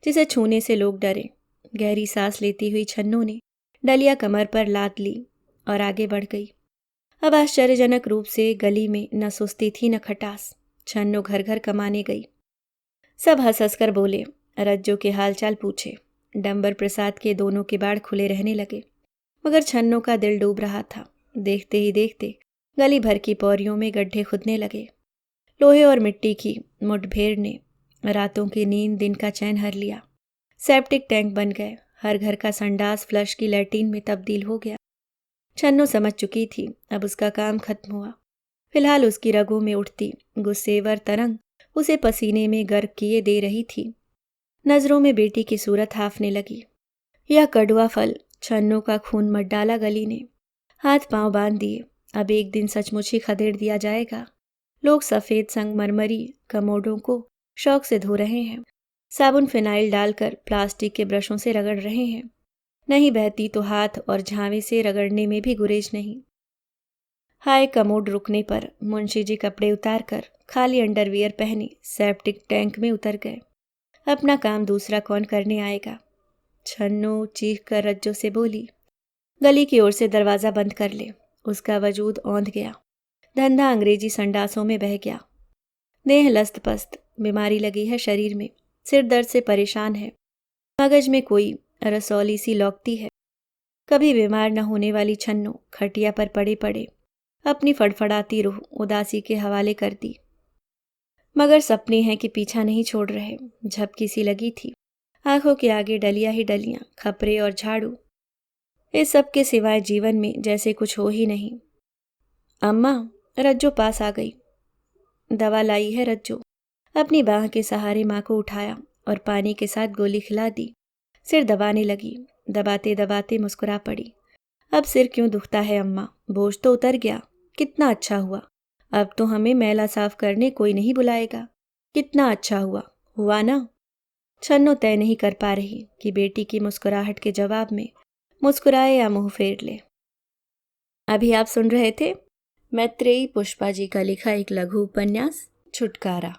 A: जिसे छूने से लोग डरें। गहरी सांस लेती हुई छन्नू ने डलिया कमर पर लाद ली और आगे बढ़ गई। अब आश्चर्यजनक रूप से गली में न सुस्ती थी न खटास। छन्नू घर घर कमाने गई। सब हंस हंस कर बोले, रज्जो के हालचाल पूछे। डंबर प्रसाद के दोनों किवाड़ खुले रहने लगे, मगर छन्नों का दिल डूब रहा था। देखते ही देखते गली भर की पौरियों में गड्ढे खुदने लगे। लोहे और मिट्टी की मुठभेड़ ने रातों की नींद, दिन का चैन हर लिया। सेप्टिक टैंक बन गए, हर घर का संडास फ्लश की लैट्रिन में तब्दील हो गया। छन्नो समझ चुकी थी अब उसका काम खत्म हुआ। फिलहाल उसकी रगों में उठती गुस्सेवर तरंग उसे पसीने में गर्क किए दे रही थी। नजरों में बेटी की सूरत हाफने लगी। यह कड़वा फल छन्नो का खून मत डाला गली ने। हाथ पांव बांध दिए, अब एक दिन सचमुच ही खदेड़ दिया जाएगा। लोग सफ़ेद संगमरमरी कमोडों को शौक से धो रहे हैं, साबुन फिनाइल डालकर प्लास्टिक के ब्रशों से रगड़ रहे हैं। नहीं बहती तो हाथ और झावे से रगड़ने में भी गुरेज नहीं। हाय कमोड रुकने पर मुंशी जी कपड़े उतार कर खाली अंडरवियर पहने सेप्टिक टैंक में उतर गए। अपना काम दूसरा कौन करने आएगा। छन्नो चीख कर रज्जो से बोली, गली की ओर से दरवाज़ा बंद कर ले। उसका वजूद औंध गया। धंधा अंग्रेजी संडासों में बह गया। देह लस्त पस्त, बीमारी लगी है शरीर में, सिर दर्द से परेशान है, मगज में कोई रसौली सी लौकती है। कभी बीमार न होने वाली छन्नो खटिया पर पड़े पड़े अपनी फड़फड़ाती रूह उदासी के हवाले कर दी। मगर सपने हैं कि पीछा नहीं छोड़ रहे। झपकी सी लगी थी, आंखों के आगे डलियां ही डलियां, खपरे और झाड़ू, इस सब के सिवाय जीवन में जैसे कुछ हो ही नहीं। अम्मा, रज्जो पास आ गई। दवा लाई है रज्जो। अपनी बाह के सहारे माँ को उठाया और पानी के साथ गोली खिला दी। सिर दबाने लगी, दबाते दबाते मुस्कुरा पड़ी। अब सिर क्यों दुखता है अम्मा, बोझ तो उतर गया। कितना अच्छा हुआ, अब तो हमें मैला साफ करने कोई नहीं बुलाएगा। कितना अच्छा हुआ, हुआ ना। छन्नो तय नहीं कर पा रही कि बेटी की मुस्कुराहट के जवाब में मुस्कुराए या मुंह फेर ले। अभी आप सुन रहे थे मैत्रेयी पुष्पा जी का लिखा एक लघु उपन्यास छुटकारा।